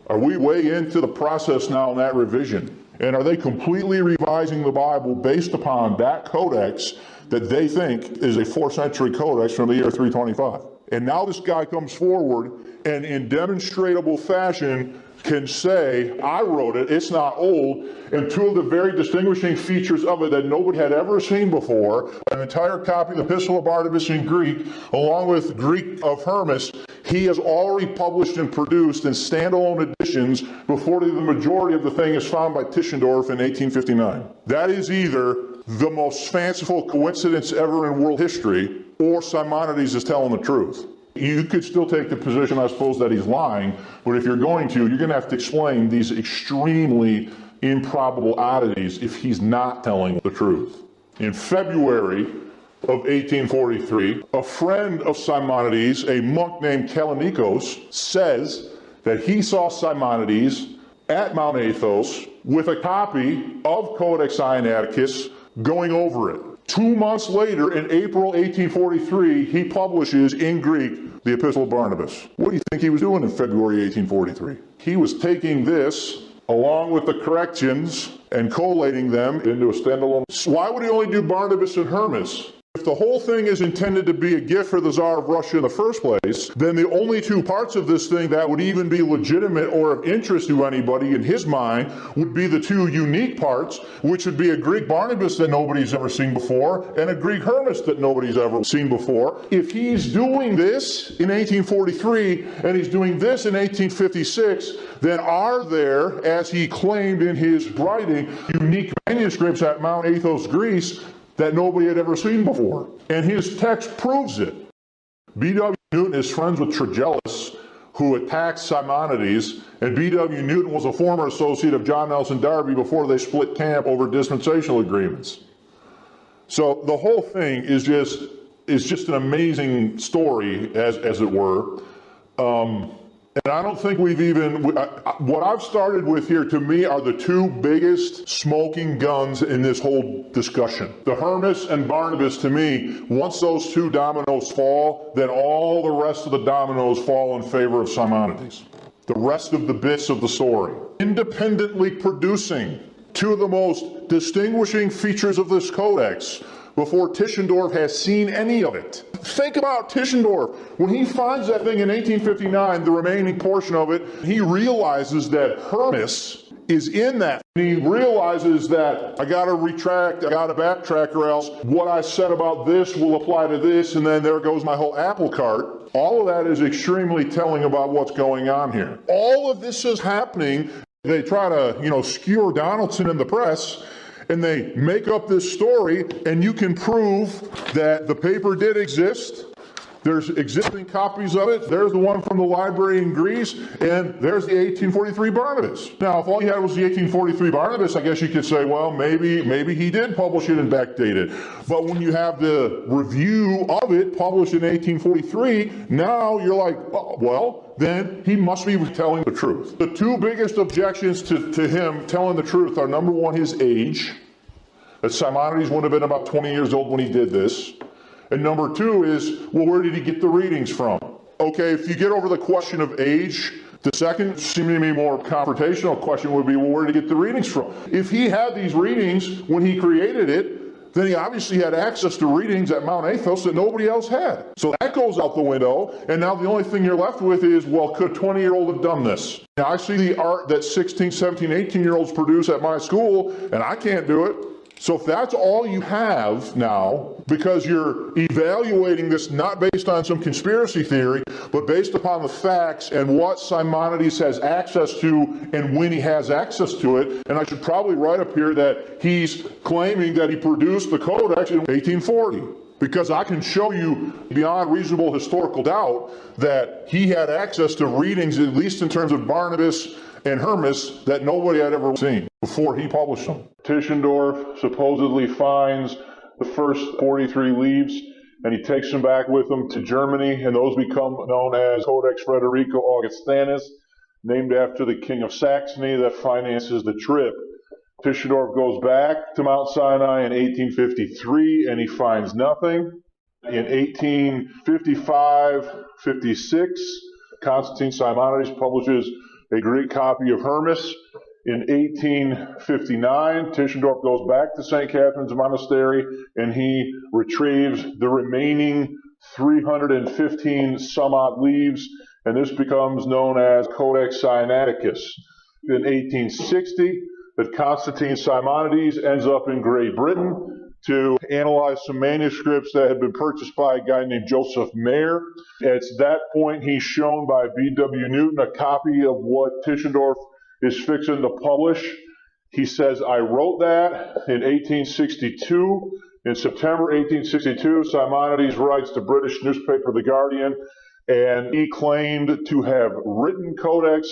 are we way into the process now in that revision? And are they completely revising the Bible based upon that codex that they think is a 4th century codex from the year 325? And now this guy comes forward and in demonstrable fashion can say, I wrote it, it's not old, and two of the very distinguishing features of it that nobody had ever seen before, an entire copy of the Epistle of Barnabas in Greek, along with Greek of Hermas, he has already published and produced in standalone editions before the majority of the thing is found by Tischendorf in 1859. That is either the most fanciful coincidence ever in world history, or Simonides is telling the truth. You could still take the position, I suppose, that he's lying, but if you're going to have to explain these extremely improbable oddities if he's not telling the truth. In February of 1843, a friend of Simonides, a monk named Kallinikos, says that he saw Simonides at Mount Athos with a copy of Codex Sinaiticus going over it. 2 months later, in April 1843, he publishes in Greek the Epistle of Barnabas. What do you think he was doing in February 1843? He was taking this, along with the corrections, and collating them into a standalone. Why would he only do Barnabas and Hermas? If the whole thing is intended to be a gift for the Tsar of Russia in the first place, then the only two parts of this thing that would even be legitimate or of interest to anybody in his mind would be the two unique parts, which would be a Greek Barnabas that nobody's ever seen before and a Greek Hermas that nobody's ever seen before. If he's doing this in 1843 and he's doing this in 1856, then are there, as he claimed in his writing, unique manuscripts at Mount Athos, Greece, that nobody had ever seen before? And his text proves it. B.W. Newton is friends with Tregellus, who attacked Simonides, and B.W. Newton was a former associate of John Nelson Darby before they split camp over dispensational agreements. So the whole thing is just an amazing story, as it were. And I don't think we've even, what I've started with here, to me, are the two biggest smoking guns in this whole discussion. The Hermas and Barnabas, to me, once those two dominoes fall, then all the rest of the dominoes fall in favor of Simonides. The rest of the bits of the story. Independently producing two of the most distinguishing features of this codex before Tischendorf has seen any of it. Think about Tischendorf. When he finds that thing in 1859, the remaining portion of it, he realizes that Hermas is in that. He realizes that I gotta retract, I gotta backtrack, or else what I said about this will apply to this, and then there goes my whole apple cart. All of that is extremely telling about what's going on here. All of this is happening. They try to, skewer Donaldson in the press, and they make up this story, and you can prove that the paper did exist. There's existing copies of it. There's the one from the library in Greece, and there's the 1843 Barnabas. Now, if all you had was the 1843 Barnabas, I guess you could say, well, maybe he did publish it and backdate it. But when you have the review of it published in 1843, now you're like, oh, well, then he must be telling the truth. The two biggest objections to him telling the truth are, number one, his age. That Simonides would have been about 20 years old when he did this. And number two is, well, where did he get the readings from? Okay, if you get over the question of age, the second, seeming to me more confrontational question would be, well, where did he get the readings from? If he had these readings when he created it, then he obviously had access to readings at Mount Athos that nobody else had. So that goes out the window, and now the only thing you're left with is, well, could a 20-year-old have done this? Now, I see the art that 16, 17, 18-year-olds produce at my school, and I can't do it. So if that's all you have now, because you're evaluating this not based on some conspiracy theory, but based upon the facts and what Simonides has access to and when he has access to it, and I should probably write up here that he's claiming that he produced the Codex in 1840. Because I can show you beyond reasonable historical doubt that he had access to readings, at least in terms of Barnabas and Hermas, that nobody had ever seen before he published them. Tischendorf supposedly finds the first 43 leaves, and he takes them back with him to Germany, and those become known as Codex Frederico Augustanus, named after the king of Saxony that finances the trip. Tischendorf goes back to Mount Sinai in 1853, and he finds nothing. In 1855-56, Constantine Simonides publishes a Greek copy of Hermes. In 1859, Tischendorf goes back to St. Catherine's Monastery and he retrieves the remaining 315 some odd leaves, and this becomes known as Codex Sinaiticus. In 1860, that Constantine Simonides ends up in Great Britain to analyze some manuscripts that had been purchased by a guy named Joseph Mayer. At that point, he's shown by B.W. Newton a copy of what Tischendorf is fixing to publish. He says, I wrote that in 1862. In September 1862, Simonides writes to British newspaper The Guardian, and he claimed to have written Codex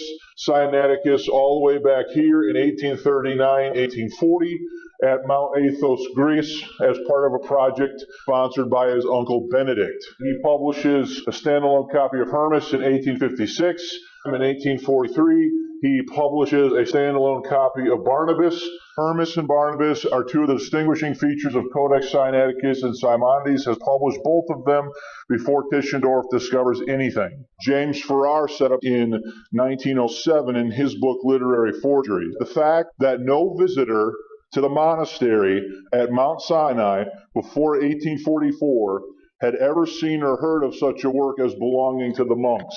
Sinaiticus all the way back here in 1839, 1840 at Mount Athos, Greece, as part of a project sponsored by his uncle Benedict. He publishes a standalone copy of Hermes in 1856. In 1843, he publishes a standalone copy of Barnabas. Hermes and Barnabas are two of the distinguishing features of Codex Sinaiticus, and Simonides has published both of them before Tischendorf discovers anything. James Farrar set up in 1907 in his book Literary Forgery the fact that no visitor to the monastery at Mount Sinai before 1844 had ever seen or heard of such a work as belonging to the monks.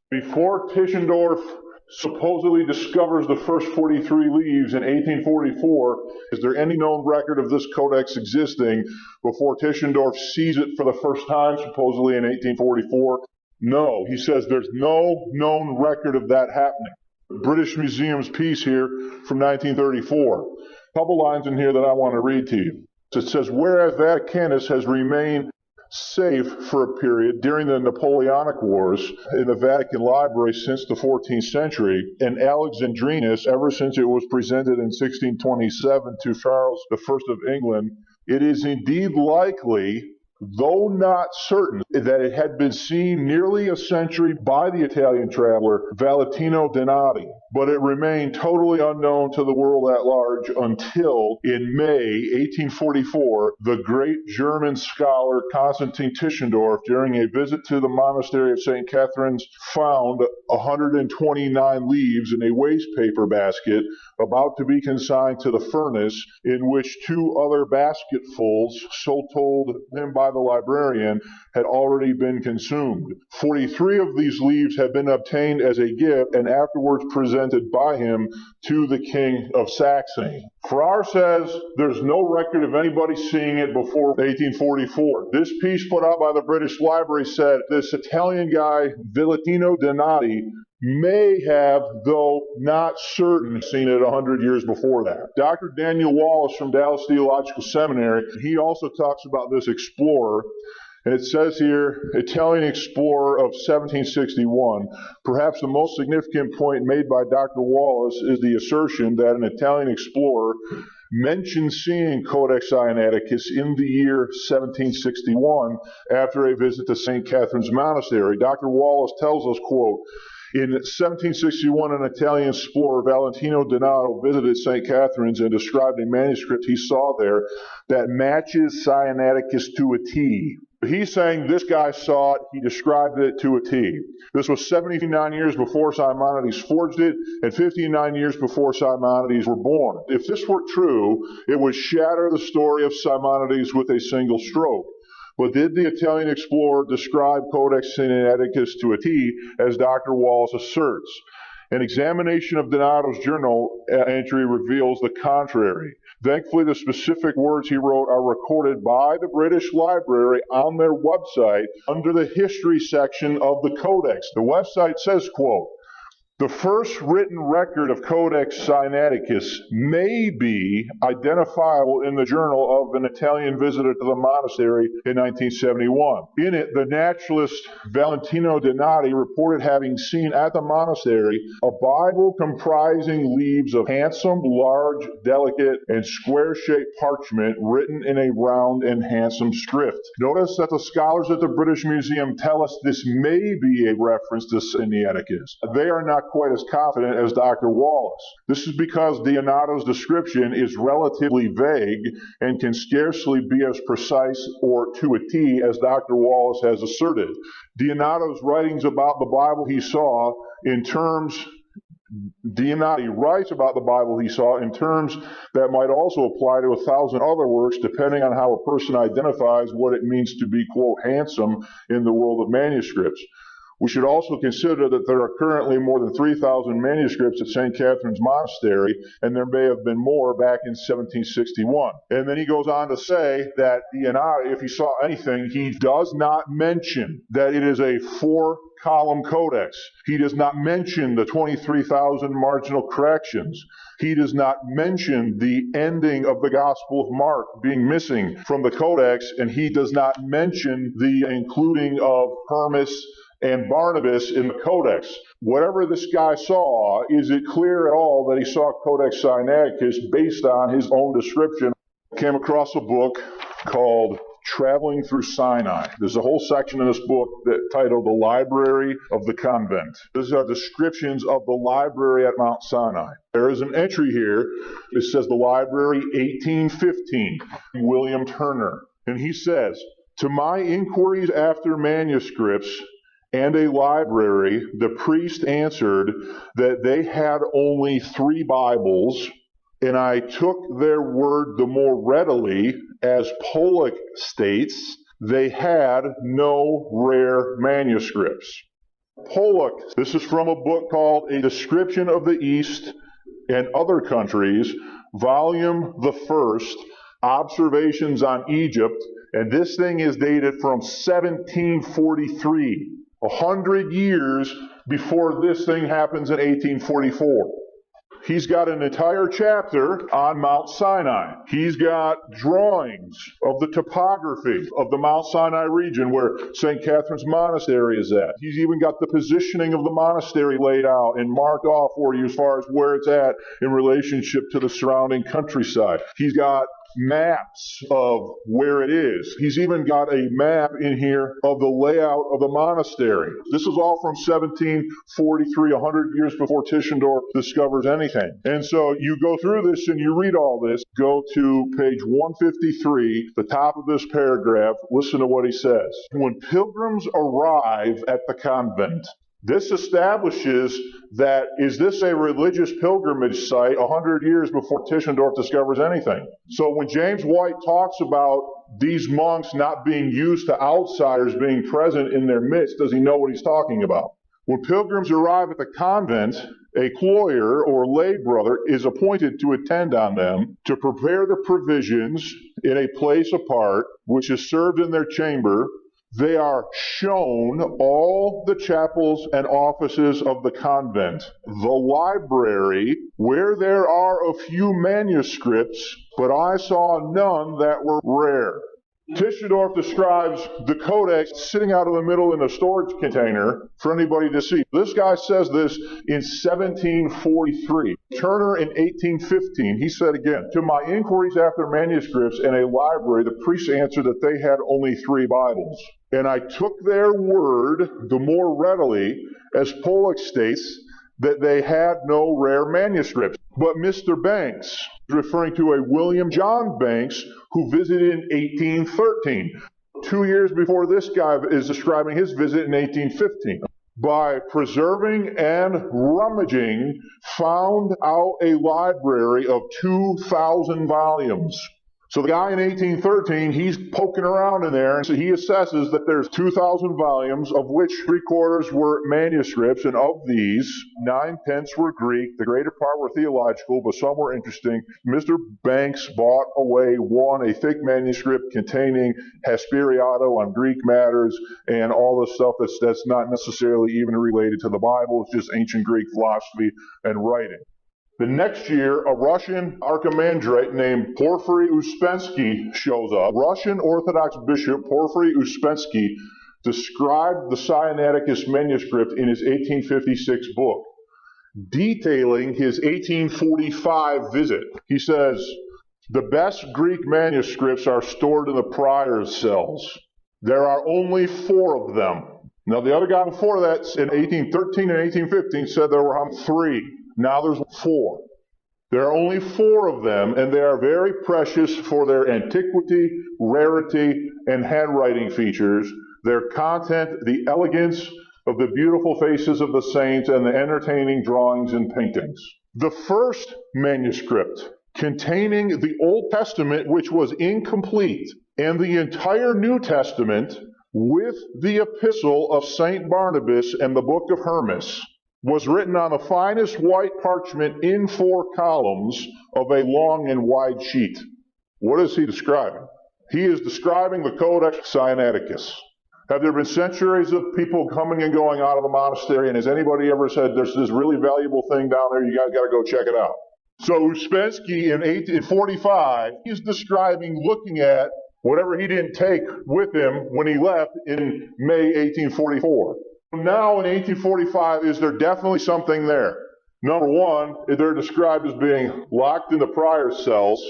Before Tischendorf supposedly discovers the first 43 leaves in 1844, is there any known record of this codex existing before Tischendorf sees it for the first time, supposedly in 1844? No, he says there's no known record of that happening. British Museum's piece here from 1934. A couple lines in here that I want to read to you. It says, whereas Vaticanus has remained safe for a period during the Napoleonic Wars in the Vatican Library since the 14th century, and Alexandrinus ever since it was presented in 1627 to Charles I of England, it is indeed likely, though not certain, that it had been seen nearly a century by the Italian traveler Valentino Donati, but it remained totally unknown to the world at large until, in May 1844, the great German scholar Constantine Tischendorf, during a visit to the monastery of St. Catherine's, found 129 leaves in a waste paper basket about to be consigned to the furnace, in which 2 other basketfuls, so told him by the librarian, had already been consumed. 43 of these leaves have been obtained as a gift and afterwards presented by him to the King of Saxony. Farrar says there's no record of anybody seeing it before 1844. This piece put out by the British Library said this Italian guy, Valentino Donati, may have, though not certain, seen it 100 years before that. Dr. Daniel Wallace from Dallas Theological Seminary, he also talks about this explorer, and it says here, Italian explorer of 1761. Perhaps the most significant point made by Dr. Wallace is the assertion that an Italian explorer mentioned seeing Codex Sinaiticus in the year 1761 after a visit to St. Catherine's Monastery. Dr. Wallace tells us, quote, in 1761, an Italian explorer, Valentino Donato, visited St. Catherine's and described a manuscript he saw there that matches Sinaiticus to a T. He's saying this guy saw it, he described it to a T. This was 79 years before Simonides forged it, and 59 years before Simonides were born. If this were true, it would shatter the story of Simonides with a single stroke. But did the Italian explorer describe Codex Sinaiticus to a T, as Dr. Wallace asserts? An examination of Donato's journal entry reveals the contrary. Thankfully, the specific words he wrote are recorded by the British Library on their website under the history section of the Codex. The website says, quote, the first written record of Codex Sinaiticus may be identifiable in the journal of an Italian visitor to the monastery in 1971. In it, the naturalist Valentino Donati reported having seen at the monastery a Bible comprising leaves of handsome, large, delicate, and square-shaped parchment written in a round and handsome script. Notice that the scholars at the British Museum tell us this may be a reference to Sinaiticus. They are not quite as confident as Dr. Wallace. This is because Deonato's description is relatively vague and can scarcely be as precise or to a T as Dr. Wallace has asserted. Deonato's writings about the Bible he saw in terms Deonati writes about the Bible he saw in terms that might also apply to 1,000 other works, depending on how a person identifies what it means to be, quote, handsome in the world of manuscripts. We should also consider that there are currently more than 3,000 manuscripts at St. Catherine's Monastery, and there may have been more back in 1761. And then he goes on to say that Deonati, if he saw anything, he does not mention that it is a 4-column codex. He does not mention the 23,000 marginal corrections. He does not mention the ending of the Gospel of Mark being missing from the codex, and he does not mention the including of Hermas and Barnabas in the Codex. Whatever this guy saw, is it clear at all that he saw Codex Sinaiticus based on his own description? Came across a book called Traveling Through Sinai. There's a whole section in this book that titled The Library of the Convent. These are descriptions of the library at Mount Sinai. There is an entry here. It says the library 1815, William Turner. And he says, to my inquiries after manuscripts and a library, the priest answered that they had only 3 Bibles, and I took their word the more readily, as Pollock states, they had no rare manuscripts. Pollock, this is from a book called A Description of the East and Other Countries, volume the 1st, Observations on Egypt, and this thing is dated from 1743. 100 years before this thing happens in 1844. He's got an entire chapter on Mount Sinai. He's got drawings of the topography of the Mount Sinai region where St. Catherine's Monastery is at. He's even got the positioning of the monastery laid out and marked off for you as far as where it's at in relationship to the surrounding countryside. He's got maps of where it is. He's even got a map in here of the layout of the monastery. This is all from 1743, 100 years before Tischendorf discovers anything. And so you go through this and you read all this. Go to page 153, the top of this paragraph. Listen to what he says. When pilgrims arrive at the convent, this establishes that, is this a religious pilgrimage site 100 years before Tischendorf discovers anything? So when James White talks about these monks not being used to outsiders being present in their midst, does he know what he's talking about? When pilgrims arrive at the convent, a cloier or lay brother is appointed to attend on them, to prepare the provisions in a place apart, which is served in their chamber. They are shown all the chapels and offices of the convent, the library, where there are a few manuscripts, but I saw none that were rare. Tischendorf describes the Codex sitting out in the middle in a storage container for anybody to see. This guy says this in 1743. Turner in 1815, he said again, to my inquiries after manuscripts in a library, the priest answered that they had only 3 Bibles. And I took their word the more readily, as Pollock states, that they had no rare manuscripts. But Mr. Banks, referring to a William John Banks, who visited in 1813, 2 years before this guy is describing his visit in 1815, by preserving and rummaging, found out a library of 2,000 volumes. So the guy in 1813, he's poking around in there, and so he assesses that there's 2,000 volumes, of which 3/4 were manuscripts, and of these, 9/10 were Greek. The greater part were theological, but some were interesting. Mr. Banks bought away one, a thick manuscript containing Hesperiato on Greek matters, and all the stuff that's not necessarily even related to the Bible. It's just ancient Greek philosophy and writing. The next year, a Russian archimandrite named Porfiry Uspensky shows up. Russian Orthodox Bishop Porfiry Uspensky described the Sinaiticus manuscript in his 1856 book, detailing his 1845 visit. He says, the best Greek manuscripts are stored in the prior's cells. There are only 4 of them. Now, the other guy before that in 1813 and 1815 said there were 3. Now there's 4. There are only 4 of them, and they are very precious for their antiquity, rarity, and handwriting features, their content, the elegance of the beautiful faces of the saints, and the entertaining drawings and paintings. The first manuscript, containing the Old Testament, which was incomplete, and the entire New Testament, with the epistle of St. Barnabas and the book of Hermas, was written on the finest white parchment in 4 columns of a long and wide sheet. What is he describing? He is describing the Codex Sinaiticus. Have there been centuries of people coming and going out of the monastery, and has anybody ever said, there's this really valuable thing down there, you guys got to go check it out? So Uspensky in 1845, he's describing looking at whatever he didn't take with him when he left in May 1844. Now in 1845, is there definitely something there? Number one, they're described as being locked in the prior's cells.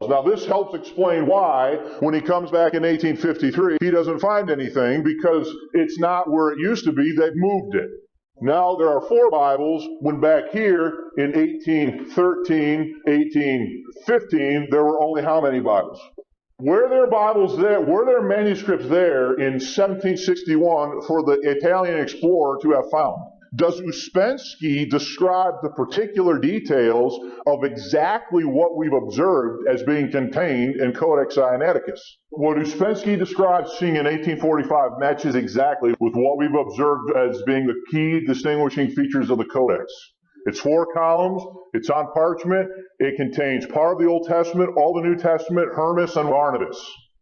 Now this helps explain why, when he comes back in 1853, he doesn't find anything, because it's not where it used to be. They've moved it. Now there are 4 Bibles, when back here in 1813, 1815, there were only how many Bibles? Were there Bibles there, were there manuscripts there in 1761 for the Italian explorer to have found? Does Uspensky describe the particular details of exactly what we've observed as being contained in Codex Sinaiticus? What Uspensky describes seeing in 1845 matches exactly with what we've observed as being the key distinguishing features of the Codex. It's 4 columns, it's on parchment, it contains part of the Old Testament, all the New Testament, Hermas and Barnabas.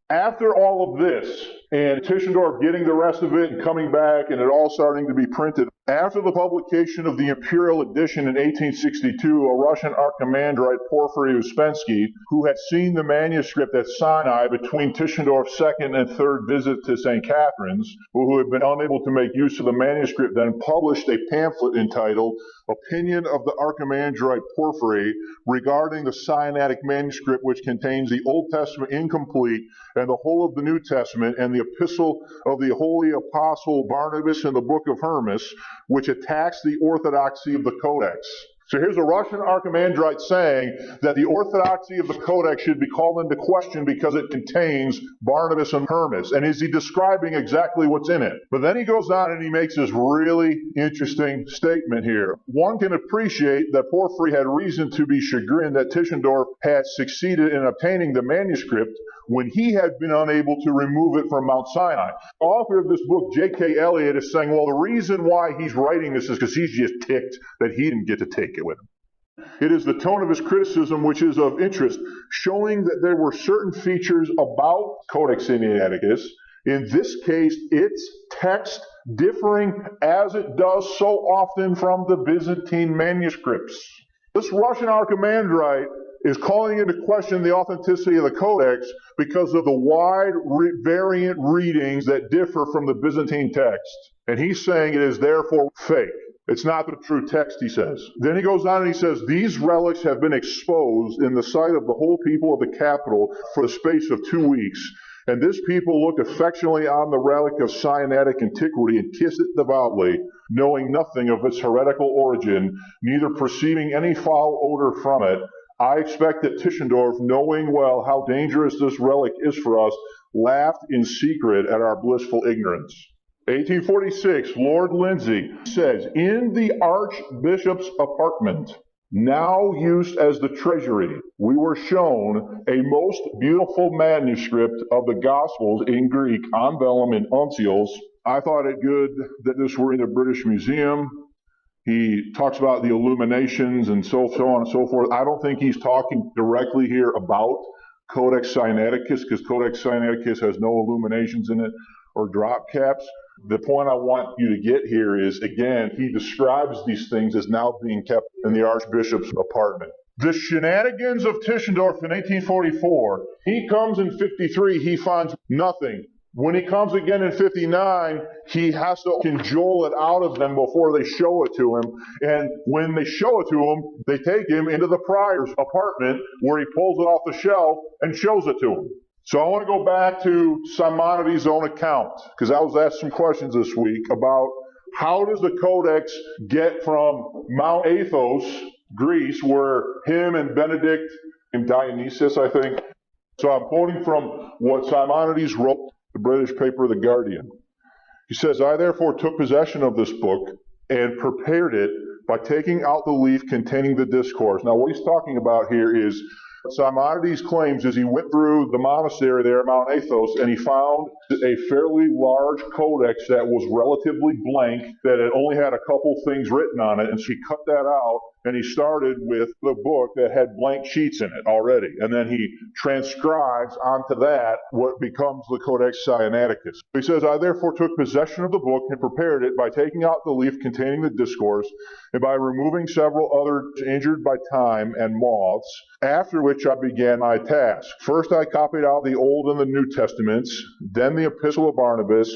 After all of this, and Tischendorf getting the rest of it and coming back and it all starting to be printed, after the publication of the Imperial Edition in 1862, a Russian archimandrite, Porphyry Uspensky, who had seen the manuscript at Sinai between Tischendorf's 2nd and 3rd visit to St. Catherine's, who had been unable to make use of the manuscript, then published a pamphlet entitled Opinion of the Archimandrite Porphyry regarding the Sinaitic manuscript, which contains the Old Testament incomplete and the whole of the New Testament and the epistle of the holy apostle Barnabas and the book of Hermas, which attacks the orthodoxy of the Codex. So here's a Russian archimandrite saying that the orthodoxy of the Codex should be called into question because it contains Barnabas and Hermas. And is he describing exactly what's in it? But then he goes on and he makes this really interesting statement here. One can appreciate that Porphyry had reason to be chagrined that Tischendorf had succeeded in obtaining the manuscript when he had been unable to remove it from Mount Sinai. The author of this book, J.K. Elliott, is saying, well, the reason why he's writing this is because he's just ticked that he didn't get to take it with him. It is the tone of his criticism which is of interest, showing that there were certain features about Codex Sinaiticus, in this case, its text differing as it does so often from the Byzantine manuscripts. This Russian archimandrite is calling into question the authenticity of the Codex because of the wide variant readings that differ from the Byzantine text. And he's saying it is therefore fake. It's not the true text, he says. Then he goes on and he says, these relics have been exposed in the sight of the whole people of the capital for the space of 2 weeks. And this people looked affectionately on the relic of Sinaitic antiquity and kissed it devoutly, knowing nothing of its heretical origin, neither perceiving any foul odor from it. I expect that Tischendorf, knowing well how dangerous this relic is for us, laughed in secret at our blissful ignorance. 1846, Lord Lindsay says, in the Archbishop's apartment, now used as the treasury, we were shown a most beautiful manuscript of the Gospels in Greek on vellum in uncials. I thought it good that this were in the British Museum. He talks about the illuminations and so on and so forth. I don't think he's talking directly here about Codex Sinaiticus, because Codex Sinaiticus has no illuminations in it or drop caps. The point I want you to get here is, again, he describes these things as now being kept in the Archbishop's apartment. The shenanigans of Tischendorf in 1844, he comes in 53, he finds nothing. When he comes again in 59, he has to cajole it out of them before they show it to him. And when they show it to him, they take him into the prior's apartment where he pulls it off the shelf and shows it to him. So I want to go back to Simonides' own account, because I was asked some questions this week about how does the Codex get from Mount Athos, Greece, where him and Benedict and Dionysius, I think. So I'm quoting from what Simonides wrote, the British paper The Guardian. He says, I therefore took possession of this book and prepared it by taking out the leaf containing the discourse. Now, what he's talking about here is Simonides claims is he went through the monastery there at Mount Athos and he found a fairly large codex that was relatively blank, that it only had a couple things written on it, and so he cut that out and he started with the book that had blank sheets in it already, and then he transcribes onto that what becomes the Codex Sinaiticus. He says, I therefore took possession of the book and prepared it by taking out the leaf containing the discourse and by removing several others injured by time and moths, after which I began my task. First I copied out the Old and the New Testaments, then the Epistle of Barnabas,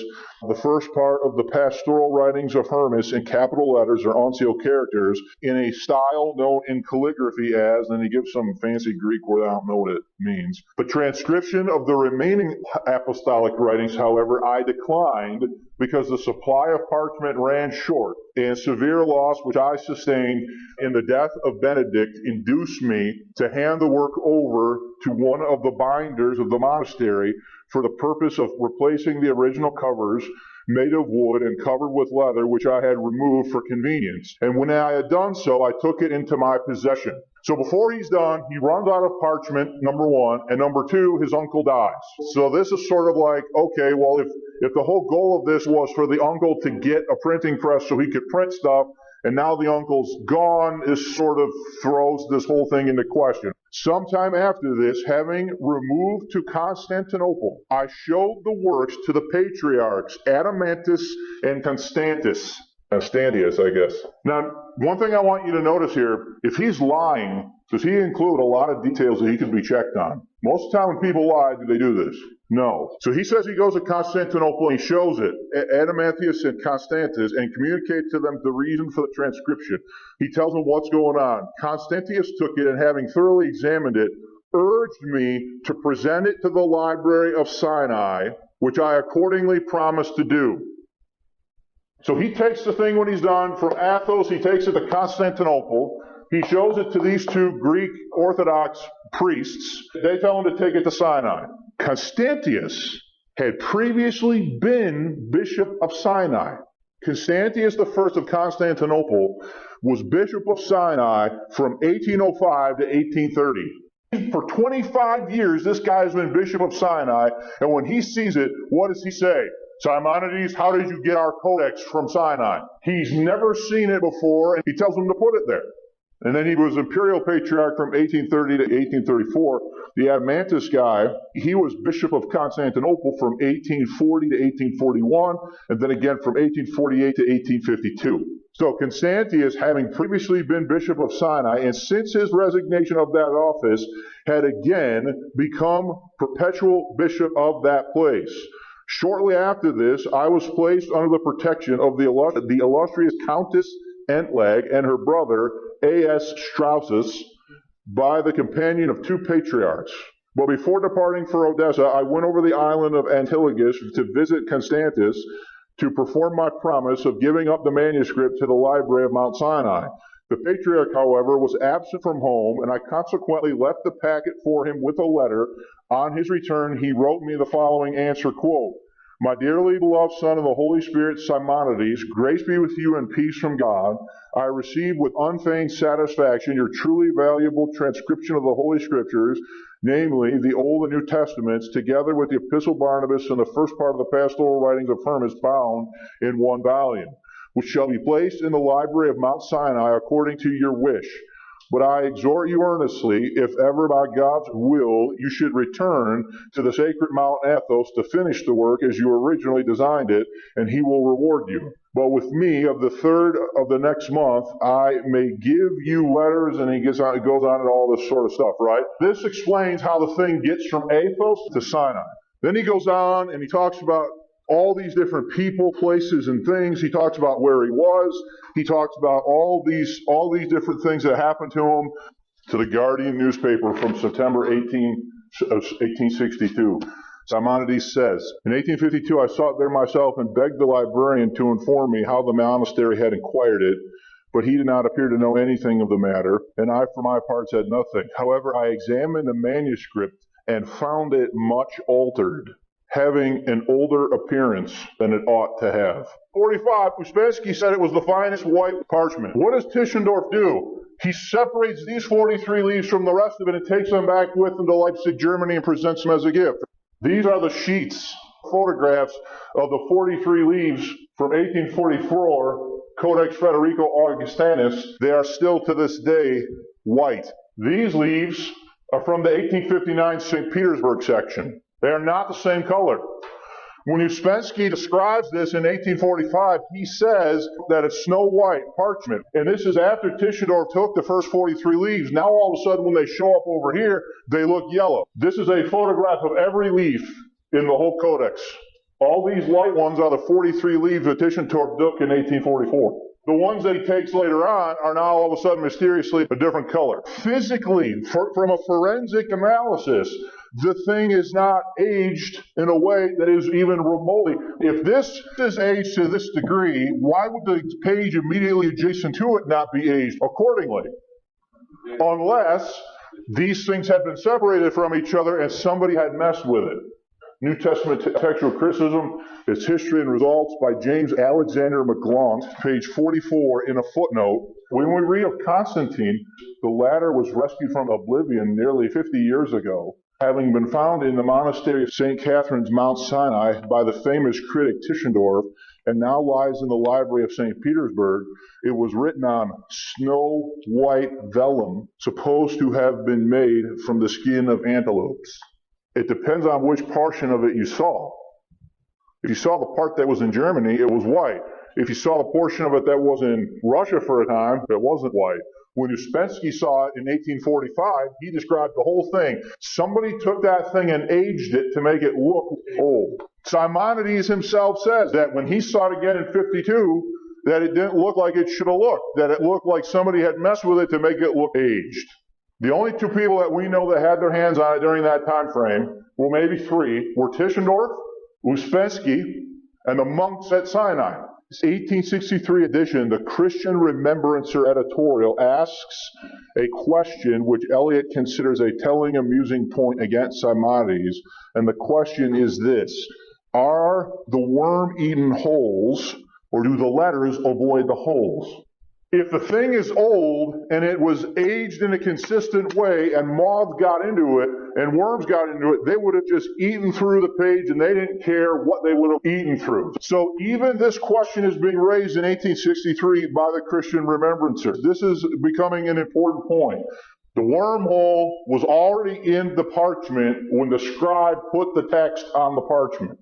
the first part of the pastoral writings of Hermas in capital letters or uncial characters in a style known in calligraphy as, and he gives some fancy Greek word, I don't know what it means. The transcription of the remaining apostolic writings, however, I declined because the supply of parchment ran short, and severe loss which I sustained in the death of Benedict induced me to hand the work over to one of the binders of the monastery for the purpose of replacing the original covers made of wood and covered with leather, which I had removed for convenience. And when I had done so, I took it into my possession. So before he's done, he runs out of parchment, number one, and number two, his uncle dies. So this is sort of like, okay, well, if the whole goal of this was for the uncle to get a printing press so he could print stuff, and now the uncle's gone, this sort of throws this whole thing into question. Sometime after this, having removed to Constantinople, I showed the works to the patriarchs Adamantus and Constantius, I guess. Now, one thing I want you to notice here, if he's lying, does he include a lot of details that he could be checked on? Most of the time when people lie, do they do this? No. So he says he goes to Constantinople and he shows it, Adamantius and Constantius, and communicates to them the reason for the transcription. He tells them what's going on. Constantius took it and having thoroughly examined it, urged me to present it to the library of Sinai, which I accordingly promised to do. So he takes the thing when he's done from Athos, he takes it to Constantinople, he shows it to these two Greek Orthodox priests. They tell him to take it to Sinai. Constantius had previously been Bishop of Sinai. Constantius I of Constantinople was Bishop of Sinai from 1805 to 1830. For 25 years, this guy has been Bishop of Sinai, and when he sees it, what does he say? Simonides, how did you get our Codex from Sinai? He's never seen it before, and he tells him to put it there. And then he was imperial patriarch from 1830 to 1834. The Adamantus guy, he was Bishop of Constantinople from 1840 to 1841, and then again from 1848 to 1852. So Constantius, having previously been Bishop of Sinai, and since his resignation of that office, had again become perpetual bishop of that place. Shortly after this, I was placed under the protection of the illustrious Countess Entlag and her brother A.S. Strauss by the companion of two patriarchs. But before departing for Odessa, I went over the island of Antilochus to visit Constantius to perform my promise of giving up the manuscript to the library of Mount Sinai. The patriarch, however, was absent from home, and I consequently left the packet for him with a letter. On his return, he wrote me the following answer, quote, My dearly beloved son of the Holy Spirit, Simonides, grace be with you and peace from God. I received with unfeigned satisfaction your truly valuable transcription of the Holy Scriptures, namely the Old and New Testaments, together with the Epistle of Barnabas and the first part of the pastoral writings of Hermas bound in one volume, which shall be placed in the library of Mount Sinai according to your wish. But I exhort you earnestly, if ever by God's will you should return to the sacred Mount Athos to finish the work as you originally designed it, and he will reward you. But with me, of the 3rd of the next month, I may give you letters, and he goes on and all this sort of stuff, right? This explains how the thing gets from Athos to Sinai. Then he goes on and he talks about all these different people, places, and things. He talks about where he was. He talks about all these different things that happened to him. To the Guardian newspaper from September 18, of 1862. Simonides says, in 1852 I sought there myself and begged the librarian to inform me how the monastery had acquired it, but he did not appear to know anything of the matter, and I for my part said nothing. However, I examined the manuscript and found it much altered, having an older appearance than it ought to have. 45, Uspensky said it was the finest white parchment. What does Tischendorf do? He separates these 43 leaves from the rest of it and takes them back with him to Leipzig, Germany, and presents them as a gift. These are the sheets, photographs of the 43 leaves from 1844, Codex Frederico Augustinus. They are still to this day white. These leaves are from the 1859 St. Petersburg section. They are not the same color. When Uspensky describes this in 1845, he says that it's snow white parchment. And this is after Tischendorf took the first 43 leaves. Now all of a sudden when they show up over here, they look yellow. This is a photograph of every leaf in the whole codex. All these light ones are the 43 leaves that Tischendorf took in 1844. The ones that he takes later on are now all of a sudden mysteriously a different color. Physically, from a forensic analysis, the thing is not aged in a way that is even remotely. If this is aged to this degree, why would the page immediately adjacent to it not be aged accordingly? Unless these things had been separated from each other and somebody had messed with it. New Testament Textual Criticism, its History and Results by James Alexander McGlount, page 44 in a footnote. When we read of Constantine, the latter was rescued from oblivion nearly 50 years ago, having been found in the monastery of St. Catherine's, Mount Sinai, by the famous critic Tischendorf, and now lies in the library of St. Petersburg. It was written on snow white vellum, supposed to have been made from the skin of antelopes. It depends on which portion of it you saw. If you saw the part that was in Germany, it was white. If you saw the portion of it that was in Russia for a time, it wasn't white. When Uspensky saw it in 1845, he described the whole thing. Somebody took that thing and aged it to make it look old. Simonides himself says that when he saw it again in 52, that it didn't look like it should have looked, that it looked like somebody had messed with it to make it look aged. The only two people that we know that had their hands on it during that time frame, well, maybe three, were Tischendorf, Uspensky, and the monks at Sinai. This 1863 edition, the Christian Remembrancer editorial, asks a question which Eliot considers a telling, amusing point against Simonides, and the question is this: are the worm-eaten holes, or do the letters avoid the holes? If the thing is old and it was aged in a consistent way and moths got into it and worms got into it, they would have just eaten through the page and they didn't care what they would have eaten through. So even this question is being raised in 1863 by the Christian Remembrancer. This is becoming an important point. The wormhole was already in the parchment when the scribe put the text on the parchment.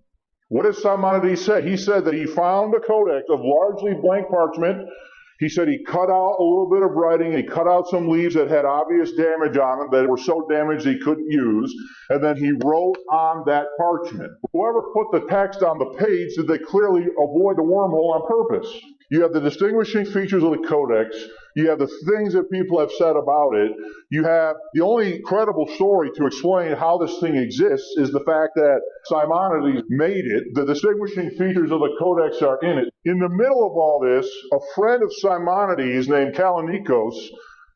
What does Simonides say? He said that he found a codex of largely blank parchment. He said he cut out a little bit of writing, he cut out some leaves that had obvious damage on them, that were so damaged he couldn't use, and then he wrote on that parchment. Whoever put the text on the page, did they clearly avoid the wormhole on purpose? You have the distinguishing features of the Codex, you have the things that people have said about it, you have the only credible story to explain how this thing exists is the fact that Simonides made it. The distinguishing features of the Codex are in it. In the middle of all this, a friend of Simonides named Kallinikos,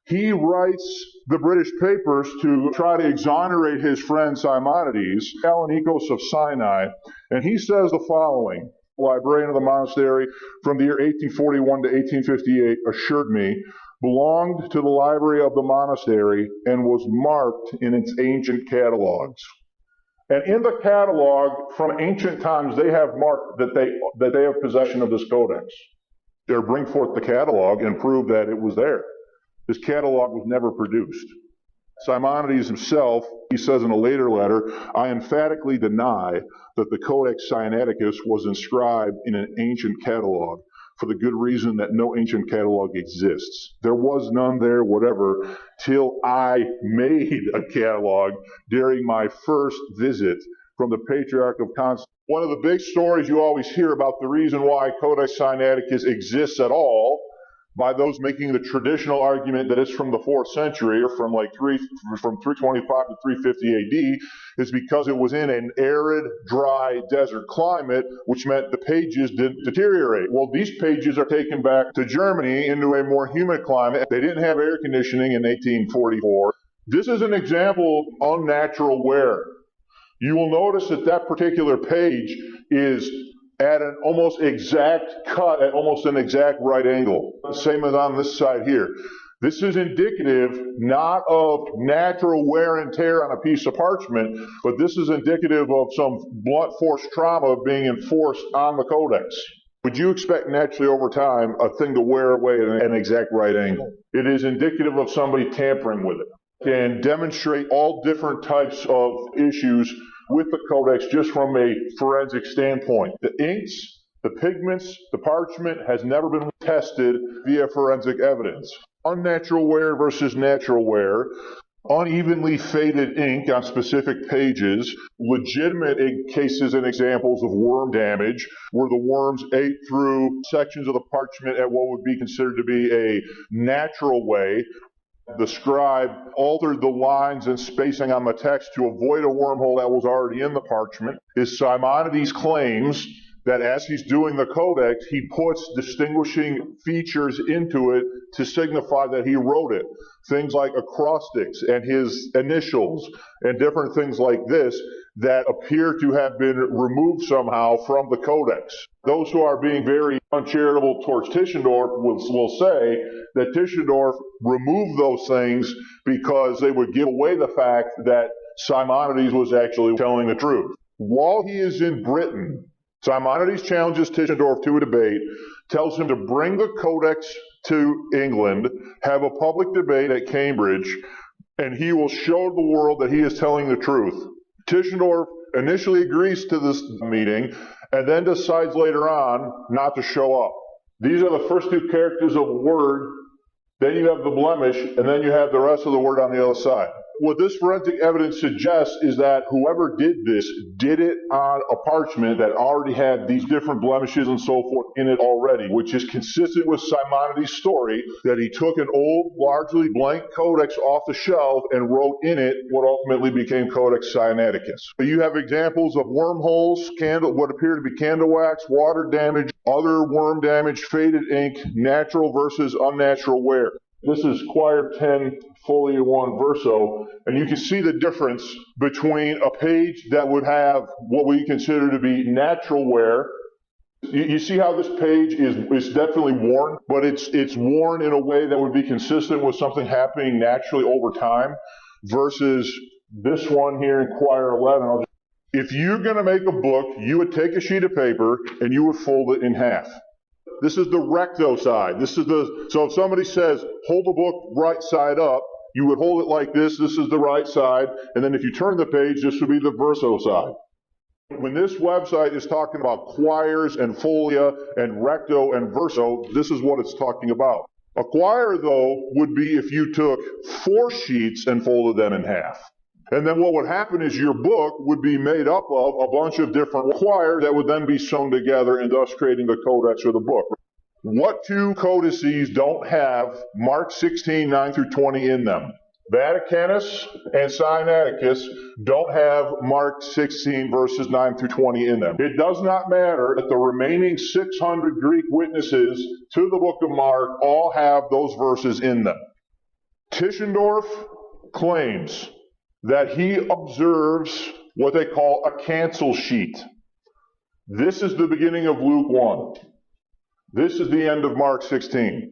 he writes the British papers to try to exonerate his friend Simonides, Kallinikos of Sinai, and he says the following: librarian of the monastery from the year 1841 to 1858 assured me, belonged to the library of the monastery and was marked in its ancient catalogs. And in the catalog from ancient times, they have marked that they have possession of this codex. They bring forth the catalog and prove that it was there. This catalog was never produced. Simonides himself, he says in a later letter, I emphatically deny that the Codex Sinaiticus was inscribed in an ancient catalog, for the good reason that no ancient catalog exists. There was none there, whatever, till I made a catalog during my first visit from the Patriarch of Constantinople. One of the big stories you always hear about the reason why Codex Sinaiticus exists at all, by those making the traditional argument that it's from the 4th century, or from 325 to 350 AD, is because it was in an arid, dry desert climate, which meant the pages didn't deteriorate. Well, these pages are taken back to Germany into a more humid climate. They didn't have air conditioning in 1844. This is an example of unnatural wear. You will notice that that particular page is at an almost exact cut, at almost an exact right angle. Same as on this side here. This is indicative not of natural wear and tear on a piece of parchment, but this is indicative of some blunt force trauma being enforced on the Codex. Would you expect naturally over time a thing to wear away at an exact right angle? It is indicative of somebody tampering with it. And demonstrate all different types of issues with the Codex just from a forensic standpoint. The inks, the pigments, the parchment has never been tested via forensic evidence. Unnatural wear versus natural wear, unevenly faded ink on specific pages, legitimate cases and examples of worm damage, where the worms ate through sections of the parchment at what would be considered to be a natural way. The scribe altered the lines and spacing on the text to avoid a wormhole that was already in the parchment. Is Simonides claims that as he's doing the Codex, he puts distinguishing features into it to signify that he wrote it. Things like acrostics and his initials and different things like this that appear to have been removed somehow from the Codex. Those who are being very uncharitable towards Tischendorf will say that Tischendorf removed those things because they would give away the fact that Simonides was actually telling the truth. While he is in Britain, Simonides challenges Tischendorf to a debate, tells him to bring the Codex to England, have a public debate at Cambridge, and he will show the world that he is telling the truth. Tischendorf initially agrees to this meeting and then decides later on not to show up. These are the first two characters of a word, then you have the blemish, and then you have the rest of the word on the other side. What this forensic evidence suggests is that whoever did this did it on a parchment that already had these different blemishes and so forth in it already, which is consistent with Simonides' story that he took an old, largely blank codex off the shelf and wrote in it what ultimately became Codex Sinaiticus. You have examples of wormholes, what appear to be candle wax, water damage, other worm damage, faded ink, natural versus unnatural wear. This is Quire 10, Folio 1, Verso, and you can see the difference between a page that would have what we consider to be natural wear. You see how this page is definitely worn, but it's worn in a way that would be consistent with something happening naturally over time, versus this one here in Quire 11. If you're going to make a book, you would take a sheet of paper and you would fold it in half. This is the recto side. So if somebody says, hold the book right side up, you would hold it like this. This is the right side. And then if you turn the page, this would be the verso side. When this website is talking about quires and folia and recto and verso, this is what it's talking about. A quire, though, would be if you took 4 sheets and folded them in half. And then what would happen is your book would be made up of a bunch of different quires that would then be sewn together and thus creating the codex or the book. What two codices don't have Mark 16, 9 through 20 in them? Vaticanus and Sinaiticus don't have Mark 16 verses 9 through 20 in them. It does not matter that the remaining 600 Greek witnesses to the book of Mark all have those verses in them. Tischendorf claims that he observes what they call a cancel sheet. This is the beginning of Luke 1. This is the end of Mark 16.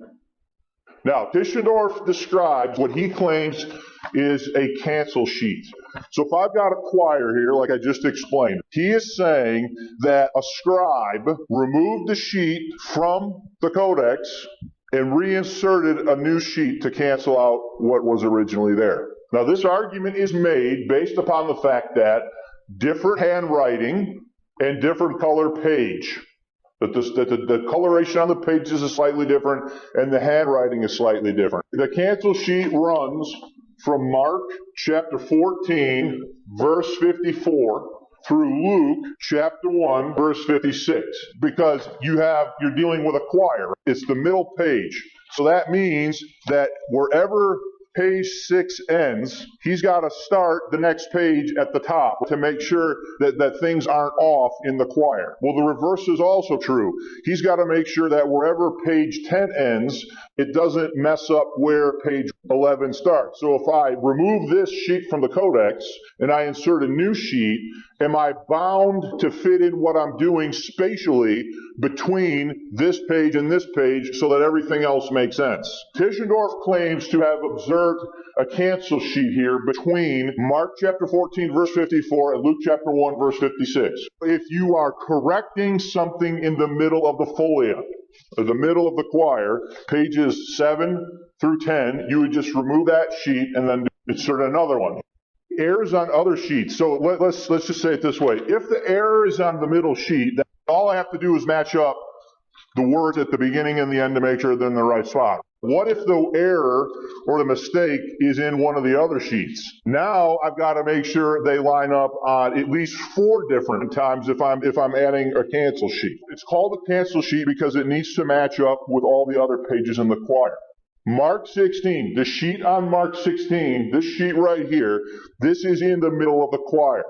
Now, Tischendorf describes what he claims is a cancel sheet. So if I've got a quire here, like I just explained, he is saying that a scribe removed the sheet from the codex and reinserted a new sheet to cancel out what was originally there. Now, this argument is made based upon the fact that different handwriting and different color page, that the coloration on the pages is slightly different and the handwriting is slightly different. The cancel sheet runs from Mark chapter 14, verse 54, through Luke chapter 1, verse 56, because you're dealing with a choir. It's the middle page. So that means that wherever page 6 ends, he's got to start the next page at the top to make sure that things aren't off in the choir. Well, the reverse is also true. He's got to make sure that wherever page 10 ends, it doesn't mess up where page 11 starts. So if I remove this sheet from the Codex and I insert a new sheet, am I bound to fit in what I'm doing spatially between this page and this page so that everything else makes sense? Tischendorf claims to have observed a cancel sheet here between Mark chapter 14, verse 54 and Luke chapter 1, verse 56. If you are correcting something in the middle of the folia, the middle of the choir, pages 7 through 10, you would just remove that sheet and then insert another one. Errors on other sheets. So let's just say it this way. If the error is on the middle sheet, then all I have to do is match up the words at the beginning and the end to make sure they're in the right spot. What if the error or the mistake is in one of the other sheets? Now I've got to make sure they line up on at least 4 different times if I'm adding a cancel sheet. It's called a cancel sheet because it needs to match up with all the other pages in the choir. Mark 16, the sheet on Mark 16, this sheet right here, this is in the middle of the choir.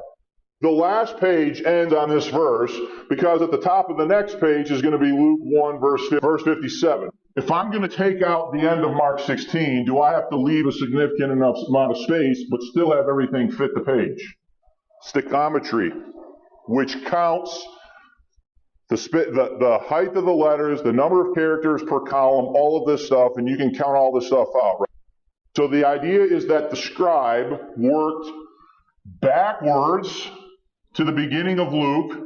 The last page ends on this verse because at the top of the next page is going to be Luke 1, verse 57. If I'm going to take out the end of Mark 16, do I have to leave a significant enough amount of space but still have everything fit the page? Stichometry, which counts the height of the letters, the number of characters per column, all of this stuff, and you can count all this stuff out. Right? So the idea is that the scribe worked backwards to the beginning of Luke,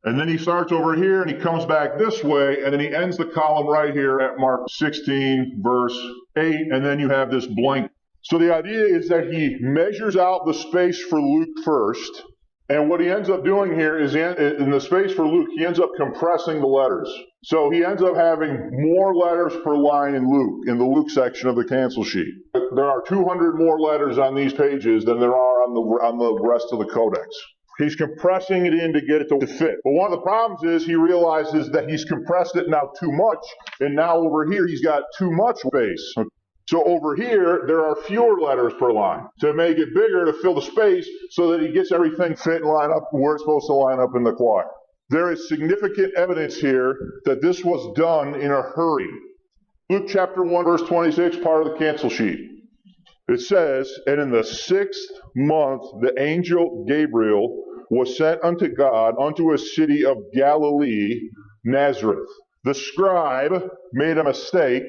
and then he starts over here and he comes back this way, and then he ends the column right here at Mark 16, verse 8, and then you have this blank. So the idea is that he measures out the space for Luke first, and what he ends up doing here is in the space for Luke, he ends up compressing the letters. So he ends up having more letters per line in the Luke section of the cancel sheet. There are 200 more letters on these pages than there are on the rest of the Codex. He's compressing it in to get it to fit. But one of the problems is he realizes that he's compressed it now too much, and now over here he's got too much space. So over here, there are fewer letters per line to make it bigger to fill the space so that he gets everything fit and line up where it's supposed to line up in the choir. There is significant evidence here that this was done in a hurry. Luke chapter 1, verse 26, part of the cancel sheet. It says, "And in the 6th month, the angel Gabriel was sent unto God unto a city of Galilee, Nazareth." The scribe made a mistake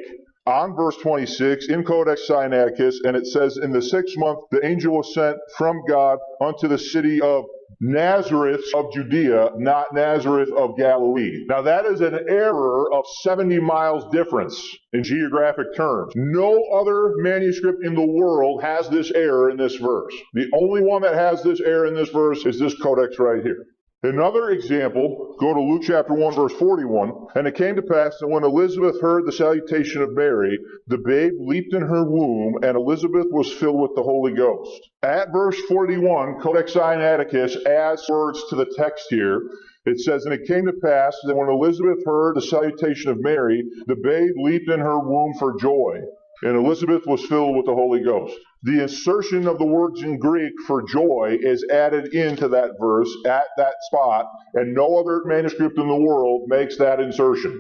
on verse 26 in Codex Sinaiticus, and it says, "In the 6th month, the angel was sent from God unto the city of Nazareth of Judea, not Nazareth of Galilee." Now that is an error of 70 miles difference in geographic terms. No other manuscript in the world has this error in this verse. The only one that has this error in this verse is this codex right here. Another example, go to Luke chapter 1, verse 41. "And it came to pass that when Elizabeth heard the salutation of Mary, the babe leaped in her womb, and Elizabeth was filled with the Holy Ghost." At verse 41, Codex Sinaiticus adds words to the text here. It says, "And it came to pass that when Elizabeth heard the salutation of Mary, the babe leaped in her womb for joy, and Elizabeth was filled with the Holy Ghost." The insertion of the words in Greek for joy is added into that verse at that spot, and no other manuscript in the world makes that insertion.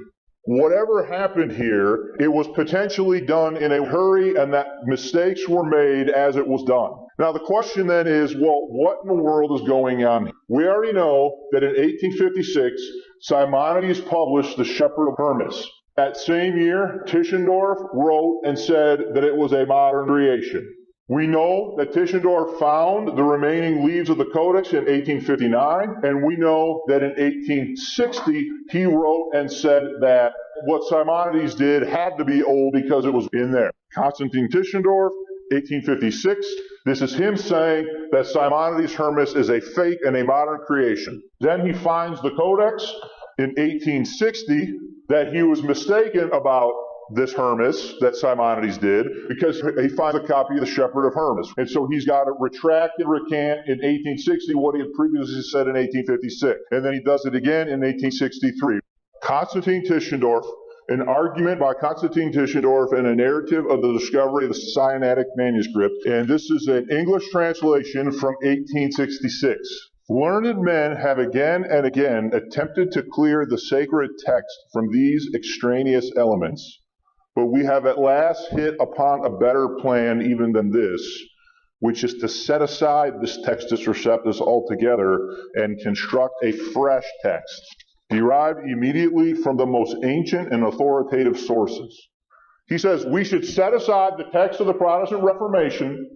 Whatever happened here, it was potentially done in a hurry, and that mistakes were made as it was done. Now the question then is, well, what in the world is going on? We already know that in 1856, Simonides published The Shepherd of Hermas. That same year, Tischendorf wrote and said that it was a modern creation. We know that Tischendorf found the remaining leaves of the Codex in 1859, and we know that in 1860 he wrote and said that what Simonides did had to be old because it was in there. Constantine Tischendorf, 1856, this is him saying that Simonides Hermas is a fake and a modern creation. Then he finds the Codex in 1860 that he was mistaken about this Hermas that Simonides did, because he finds a copy of the Shepherd of Hermas. And so he's got to retract and recant in 1860 what he had previously said in 1856. And then he does it again in 1863. Constantine Tischendorf, an argument by Constantine Tischendorf and a narrative of the discovery of the Sinaitic manuscript. And this is an English translation from 1866. Learned men have again and again attempted to clear the sacred text from these extraneous elements, but we have at last hit upon a better plan even than this, which is to set aside this Textus Receptus altogether and construct a fresh text, derived immediately from the most ancient and authoritative sources. He says we should set aside the text of the Protestant Reformation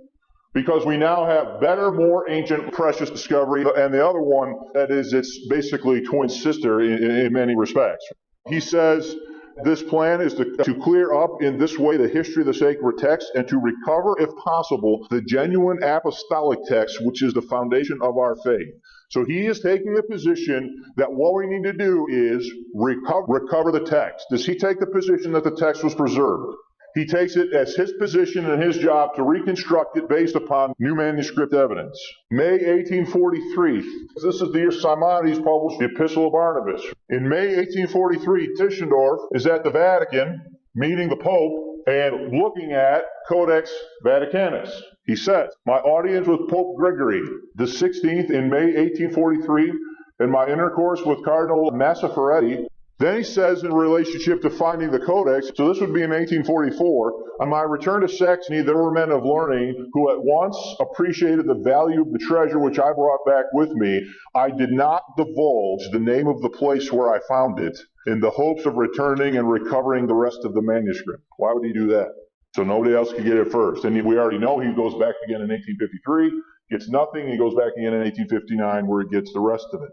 because we now have better, more ancient, precious discovery, and the other one, that is, it's basically twin sister in many respects. He says this plan is to clear up in this way the history of the sacred text and to recover, if possible, the genuine apostolic text, which is the foundation of our faith. So he is taking the position that what we need to do is recover the text. Does he take the position that the text was preserved? He takes it as his position and his job to reconstruct it based upon new manuscript evidence. May 1843, this is the year Simonides published the Epistle of Barnabas. In May 1843, Tischendorf is at the Vatican meeting the Pope and looking at Codex Vaticanus. He says, my audience with Pope Gregory the 16th in May 1843 and my intercourse with Cardinal Massaferretti. Then he says in relationship to finding the Codex, so this would be in 1844, on my return to Saxony, there were men of learning who at once appreciated the value of the treasure which I brought back with me. I did not divulge the name of the place where I found it in the hopes of returning and recovering the rest of the manuscript. Why would he do that? So nobody else could get it first. And we already know he goes back again in 1853, gets nothing, he goes back again in 1859 where he gets the rest of it.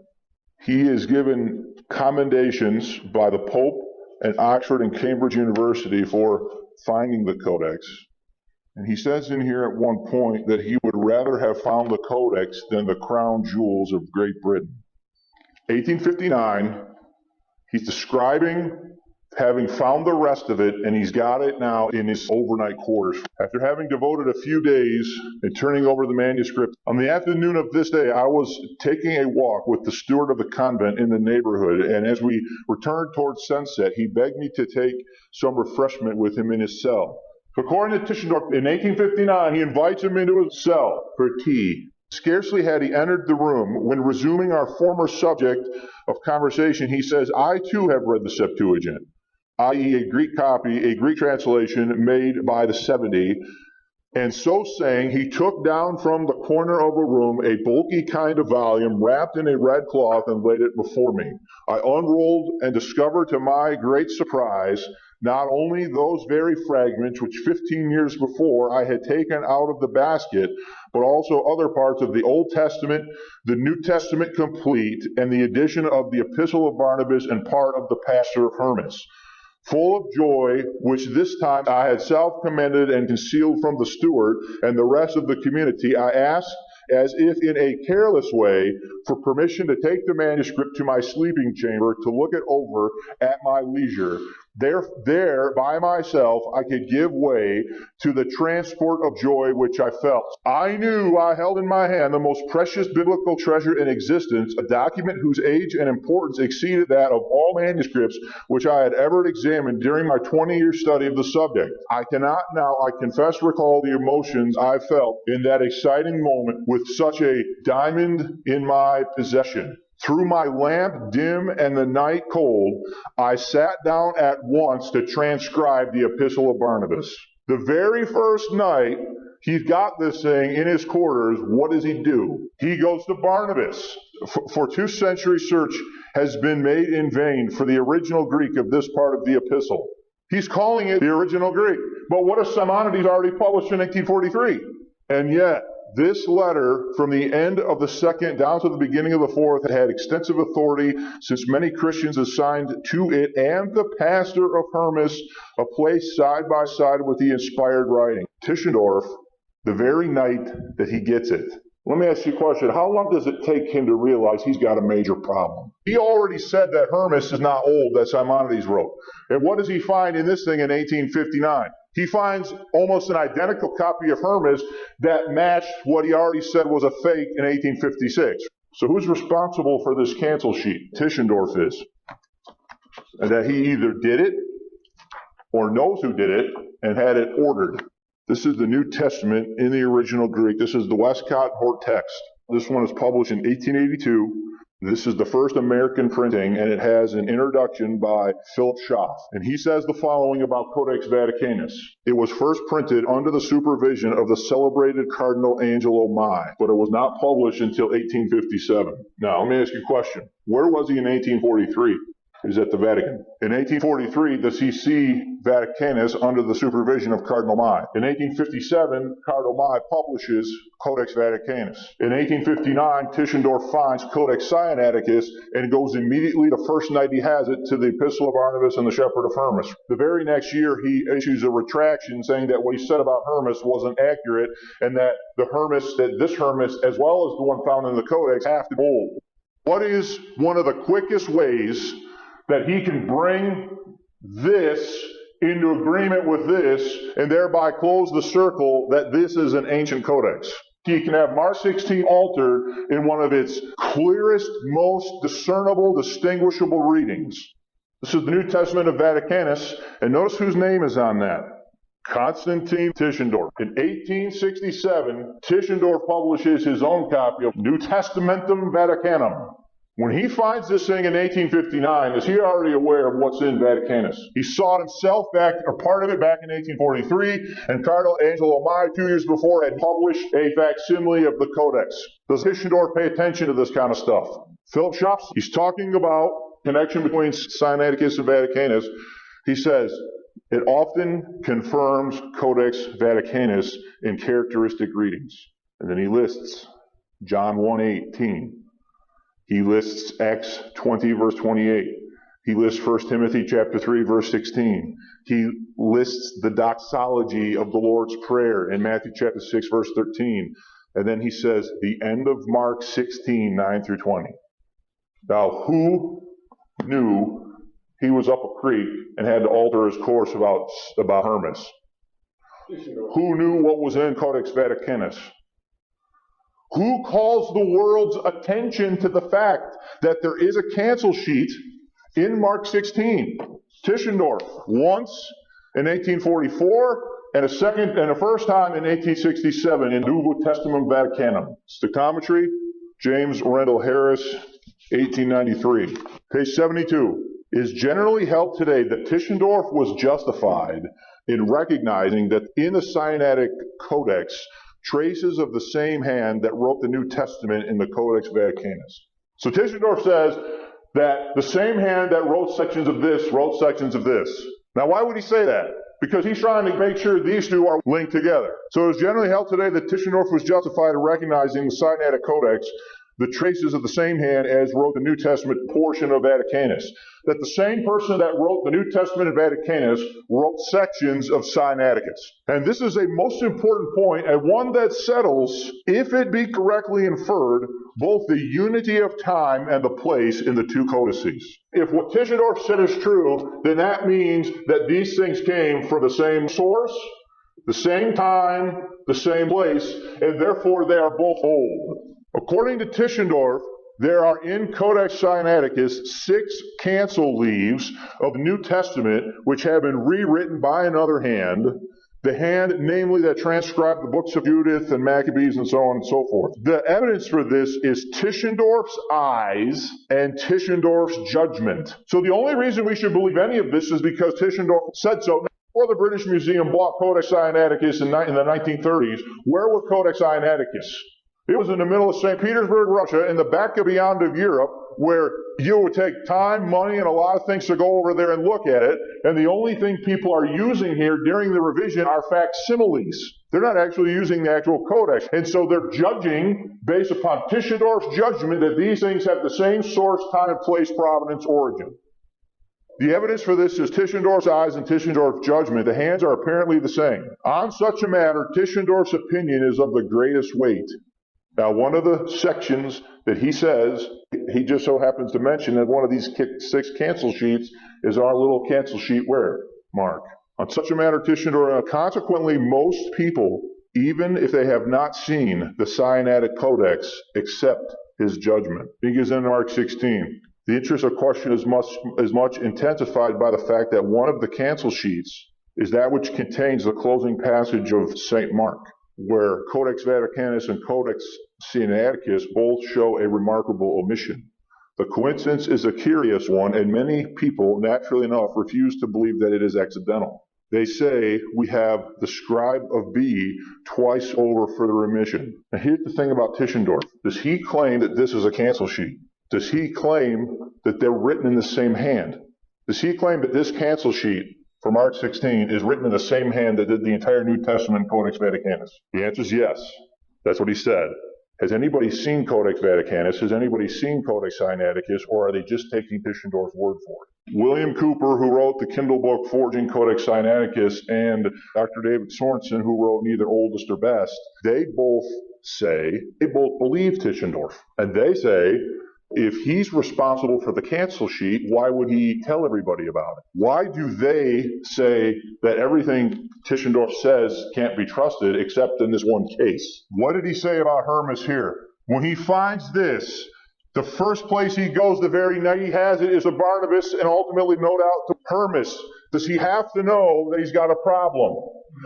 He is given commendations by the Pope and Oxford and Cambridge University for finding the Codex. And he says in here at one point that he would rather have found the Codex than the crown jewels of Great Britain. 1859, he's describing having found the rest of it, and he's got it now in his overnight quarters. After having devoted a few days and turning over the manuscript, on the afternoon of this day, I was taking a walk with the steward of the convent in the neighborhood, and as we returned towards sunset, he begged me to take some refreshment with him in his cell. According to Tischendorf, in 1859, he invites him into his cell for tea. Scarcely had he entered the room when, resuming our former subject of conversation, he says, I too have read the Septuagint, i.e. a Greek copy, a Greek translation made by the 70. And so saying, he took down from the corner of a room a bulky kind of volume wrapped in a red cloth and laid it before me. I unrolled and discovered to my great surprise not only those very fragments which 15 years before I had taken out of the basket, but also other parts of the Old Testament, the New Testament complete, and the addition of the Epistle of Barnabas and part of the Pastor of Hermas. Full of joy, which this time I had self-commended and concealed from the steward and the rest of the community, I asked, as if in a careless way, for permission to take the manuscript to my sleeping chamber to look it over at my leisure. There, by myself, I could give way to the transport of joy which I felt. I knew I held in my hand the most precious biblical treasure in existence, a document whose age and importance exceeded that of all manuscripts which I had ever examined during my 20-year study of the subject. I cannot now, I confess, recall the emotions I felt in that exciting moment with such a diamond in my possession. Through my lamp dim and the night cold, I sat down at once to transcribe the Epistle of Barnabas. The very first night he's got this thing in his quarters, what does he do? He goes to Barnabas. For 2 centuries search has been made in vain for the original Greek of this part of the epistle. He's calling it the original Greek. But what if Simonides already published in 1843? And yet, this letter, from the end of the second down to the beginning of the fourth, had extensive authority, since many Christians assigned to it and the pastor of Hermas a place side by side with the inspired writing. Tischendorf, the very night that he gets it, Let me ask you a question. How long does it take him to realize he's got a major problem? He already said that Hermas is not old, that Simonides wrote. And what does he find in this thing in 1859? He finds almost an identical copy of Hermas that matched what he already said was a fake in 1856. So who's responsible for this cancel sheet? Tischendorf is. And that he either did it or knows who did it and had it ordered. This is the New Testament in the original Greek. This is the Westcott Hort text. This one is published in 1882. This is the first American printing, and it has an introduction by Philip Schaff. And he says the following about Codex Vaticanus. It was first printed under the supervision of the celebrated Cardinal Angelo Mai, but it was not published until 1857. Now, let me ask you a question. Where was he in 1843? He was at the Vatican. In 1843, does he see Vaticanus under the supervision of Cardinal Mai? In 1857, Cardinal Mai publishes Codex Vaticanus. In 1859, Tischendorf finds Codex Sinaiticus and goes immediately, the first night he has it, to the Epistle of Barnabas and the Shepherd of Hermas. The very next year, he issues a retraction saying that what he said about Hermas wasn't accurate and that this Hermas, as well as the one found in the Codex, have to be old. What is one of the quickest ways that he can bring this into agreement with this and thereby close the circle that this is an ancient codex? He can have Mark 16 altered in one of its clearest, most discernible, distinguishable readings. This is the New Testament of Vaticanus, and notice whose name is on that. Constantine Tischendorf. In 1867, Tischendorf publishes his own copy of New Testamentum Vaticanum. When he finds this thing in 1859, is he already aware of what's in Vaticanus? He saw it himself part of it back in 1843, and Cardinal Angelo Mai 2 years before had published a facsimile of the Codex. Does Tischendorf pay attention to this kind of stuff? Philip Schaff, he's talking about connection between Sinaiticus and Vaticanus. He says, it often confirms Codex Vaticanus in characteristic readings. And then he lists John 1:18. He lists Acts 20, verse 28. He lists 1 Timothy chapter 3, verse 16. He lists the doxology of the Lord's Prayer in Matthew chapter 6, verse 13. And then he says the end of Mark 16, 9 through 20. Now, who knew he was up a creek and had to alter his course about Hermas? Who knew what was in Codex Vaticanus? Who calls the world's attention to the fact that there is a cancel sheet in Mark 16? Tischendorf, once in 1844, and a first time in 1867 in Nuevo Testament Vaticanum. Stichometry, James Rendell Harris, 1893. Page 72. It is generally held today that Tischendorf was justified in recognizing that in the Sinaitic Codex, traces of the same hand that wrote the New Testament in the Codex Vaticanus. So Tischendorf says that the same hand that wrote sections of this wrote sections of this. Now, why would he say that? Because he's trying to make sure these two are linked together. So it is generally held today that Tischendorf was justified in recognizing the Sinaitic Codex, the traces of the same hand as wrote the New Testament portion of Vaticanus. That the same person that wrote the New Testament of Vaticanus wrote sections of Sinaiticus. And this is a most important point, and one that settles, if it be correctly inferred, both the unity of time and the place in the two codices. If what Tischendorf said is true, then that means that these things came from the same source, the same time, the same place, and therefore they are both old. According to Tischendorf, there are in Codex Sinaiticus 6 cancel leaves of the New Testament which have been rewritten by another hand, the hand namely that transcribed the books of Judith and Maccabees and so on and so forth. The evidence for this is Tischendorf's eyes and Tischendorf's judgment. So the only reason we should believe any of this is because Tischendorf said so. Before the British Museum bought Codex Sinaiticus in the 1930s, where was Codex Sinaiticus? It was in the middle of St. Petersburg, Russia, in the back of beyond of Europe, where you would take time, money, and a lot of things to go over there and look at it, and the only thing people are using here during the revision are facsimiles. They're not actually using the actual codex, and so they're judging based upon Tischendorf's judgment that these things have the same source, time, and place, provenance, origin. The evidence for this is Tischendorf's eyes and Tischendorf's judgment. The hands are apparently the same. On such a matter, Tischendorf's opinion is of the greatest weight. Now, one of the sections that he says, he just so happens to mention that one of these 6 cancel sheets is our little cancel sheet where? Mark. On such a matter, Tischendorf, consequently, most people, even if they have not seen the Sinaitic Codex, accept his judgment. Because in Mark 16, the interest of question is much intensified by the fact that one of the cancel sheets is that which contains the closing passage of St. Mark, where Codex Vaticanus and Codex Sinaiticus both show a remarkable omission. The coincidence is a curious one, and many people, naturally enough, refuse to believe that it is accidental. They say we have the scribe of B twice over for the remission. Now here's the thing about Tischendorf. Does he claim that this is a cancel sheet? Does he claim that they're written in the same hand? Does he claim that this cancel sheet for Mark 16 is written in the same hand that did the entire New Testament Codex Vaticanus? The answer is yes. That's what he said. Has anybody seen Codex Vaticanus? Has anybody seen Codex Sinaiticus? Or are they just taking Tischendorf's word for it? William Cooper, who wrote the Kindle book Forging Codex Sinaiticus, and Dr. David Sorensen, who wrote Neither Oldest or Best, they both believe Tischendorf. And they say, if he's responsible for the cancel sheet, why would he tell everybody about it? Why do they say that everything Tischendorf says can't be trusted except in this one case? What did he say about Hermas here? When he finds this, the first place he goes the very night he has it is to Barnabas and ultimately, no doubt, to Hermas. Does he have to know that he's got a problem?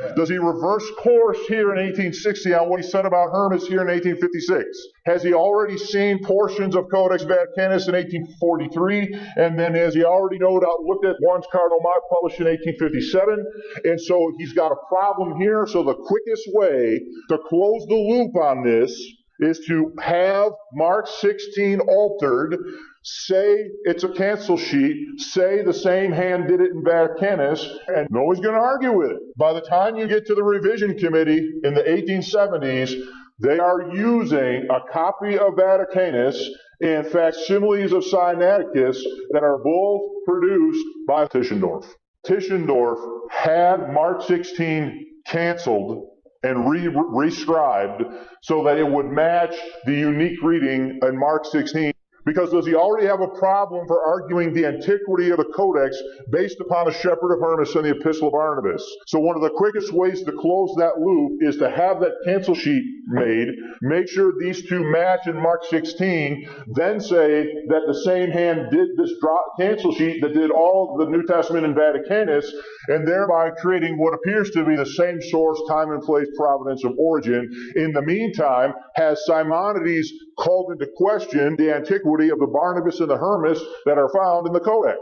Yeah. Does he reverse course here in 1860 on what he said about Hermas here in 1856? Has he already seen portions of Codex Vaticanus in 1843? And then has he already no doubt looked at Warren's Cardinal Mark published in 1857? And so he's got a problem here. So the quickest way to close the loop on this is to have Mark 16 altered, say it's a cancel sheet, say the same hand did it in Vaticanus, and nobody's going to argue with it. By the time you get to the revision committee in the 1870s, they are using a copy of Vaticanus and facsimiles of Sinaiticus that are both produced by Tischendorf. Tischendorf had Mark 16 canceled and rescribed so that it would match the unique reading in Mark 16. Because does he already have a problem for arguing the antiquity of the Codex based upon the Shepherd of Hermas and the Epistle of Barnabas? So one of the quickest ways to close that loop is to have that cancel sheet made, make sure these two match in Mark 16, then say that the same hand did this cancel sheet that did all the New Testament in Vaticanus, and thereby creating what appears to be the same source, time and place, providence of origin. In the meantime, has Simonides called into question the antiquity of the Barnabas and the Hermas that are found in the Codex?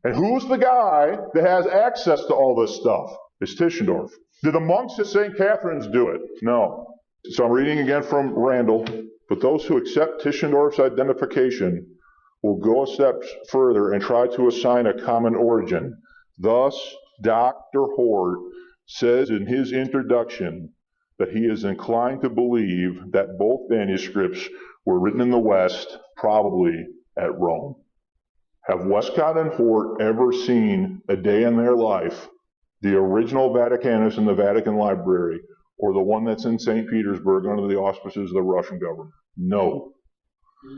And who's the guy that has access to all this stuff? It's Tischendorf. Did the monks at St. Catherine's do it? No. So I'm reading again from Randall. But those who accept Tischendorf's identification will go a step further and try to assign a common origin. Thus, Dr. Hort says in his introduction that he is inclined to believe that both manuscripts were written in the West, probably at Rome. Have Westcott and Hort ever seen a day in their life, the original Vaticanus in the Vatican Library, or the one that's in St. Petersburg under the auspices of the Russian government? No.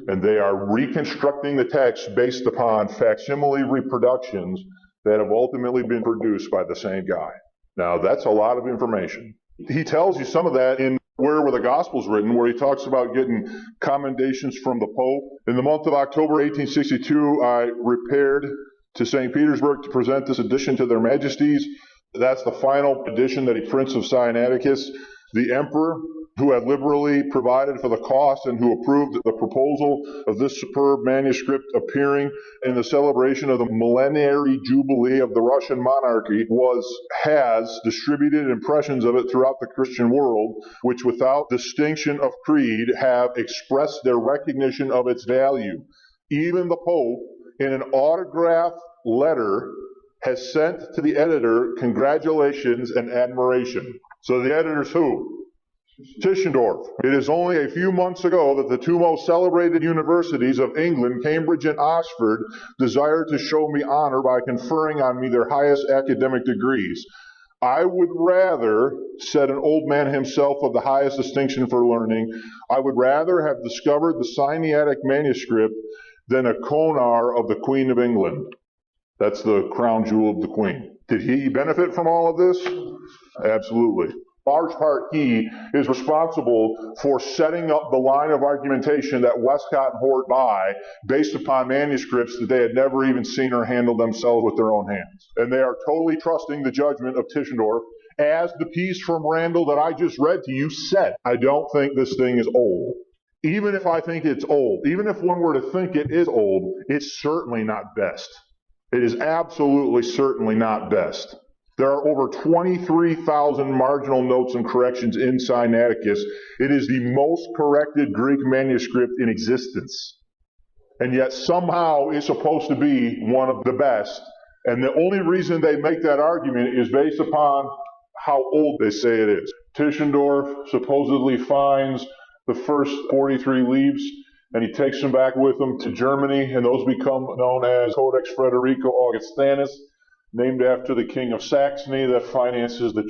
And they are reconstructing the text based upon facsimile reproductions that have ultimately been produced by the same guy. Now, that's a lot of information. He tells you some of that in Where Were the Gospels Written, where he talks about getting commendations from the Pope. In the month of October 1862, I repaired to St. Petersburg to present this edition to their majesties. That's the final edition that he prints of Sinaiticus. The emperor, who had liberally provided for the cost and who approved the proposal of this superb manuscript appearing in the celebration of the millenary jubilee of the Russian monarchy, has distributed impressions of it throughout the Christian world, which without distinction of creed have expressed their recognition of its value. Even the Pope, in an autographed letter, has sent to the editor congratulations and admiration. So the editor's who? Tischendorf. It is only a few months ago that the two most celebrated universities of England, Cambridge and Oxford, desired to show me honor by conferring on me their highest academic degrees. I would rather, said an old man himself of the highest distinction for learning, I would rather have discovered the Sinaitic manuscript than a konar of the Queen of England. That's the crown jewel of the Queen. Did he benefit from all of this? Absolutely. Large part, he is responsible for setting up the line of argumentation that Westcott and Hort buy based upon manuscripts that they had never even seen or handled themselves with their own hands. And they are totally trusting the judgment of Tischendorf. As the piece from Randall that I just read to you said, I don't think this thing is old. Even if I think it's old, even if one were to think it is old, it's certainly not best. It is absolutely certainly not best. There are over 23,000 marginal notes and corrections in Sinaiticus. It is the most corrected Greek manuscript in existence. And yet somehow it's supposed to be one of the best. And the only reason they make that argument is based upon how old they say it is. Tischendorf supposedly finds the first 43 leaves, and he takes them back with him to Germany, and those become known as Codex Frederico Augustanus, named after the king of Saxony that finances the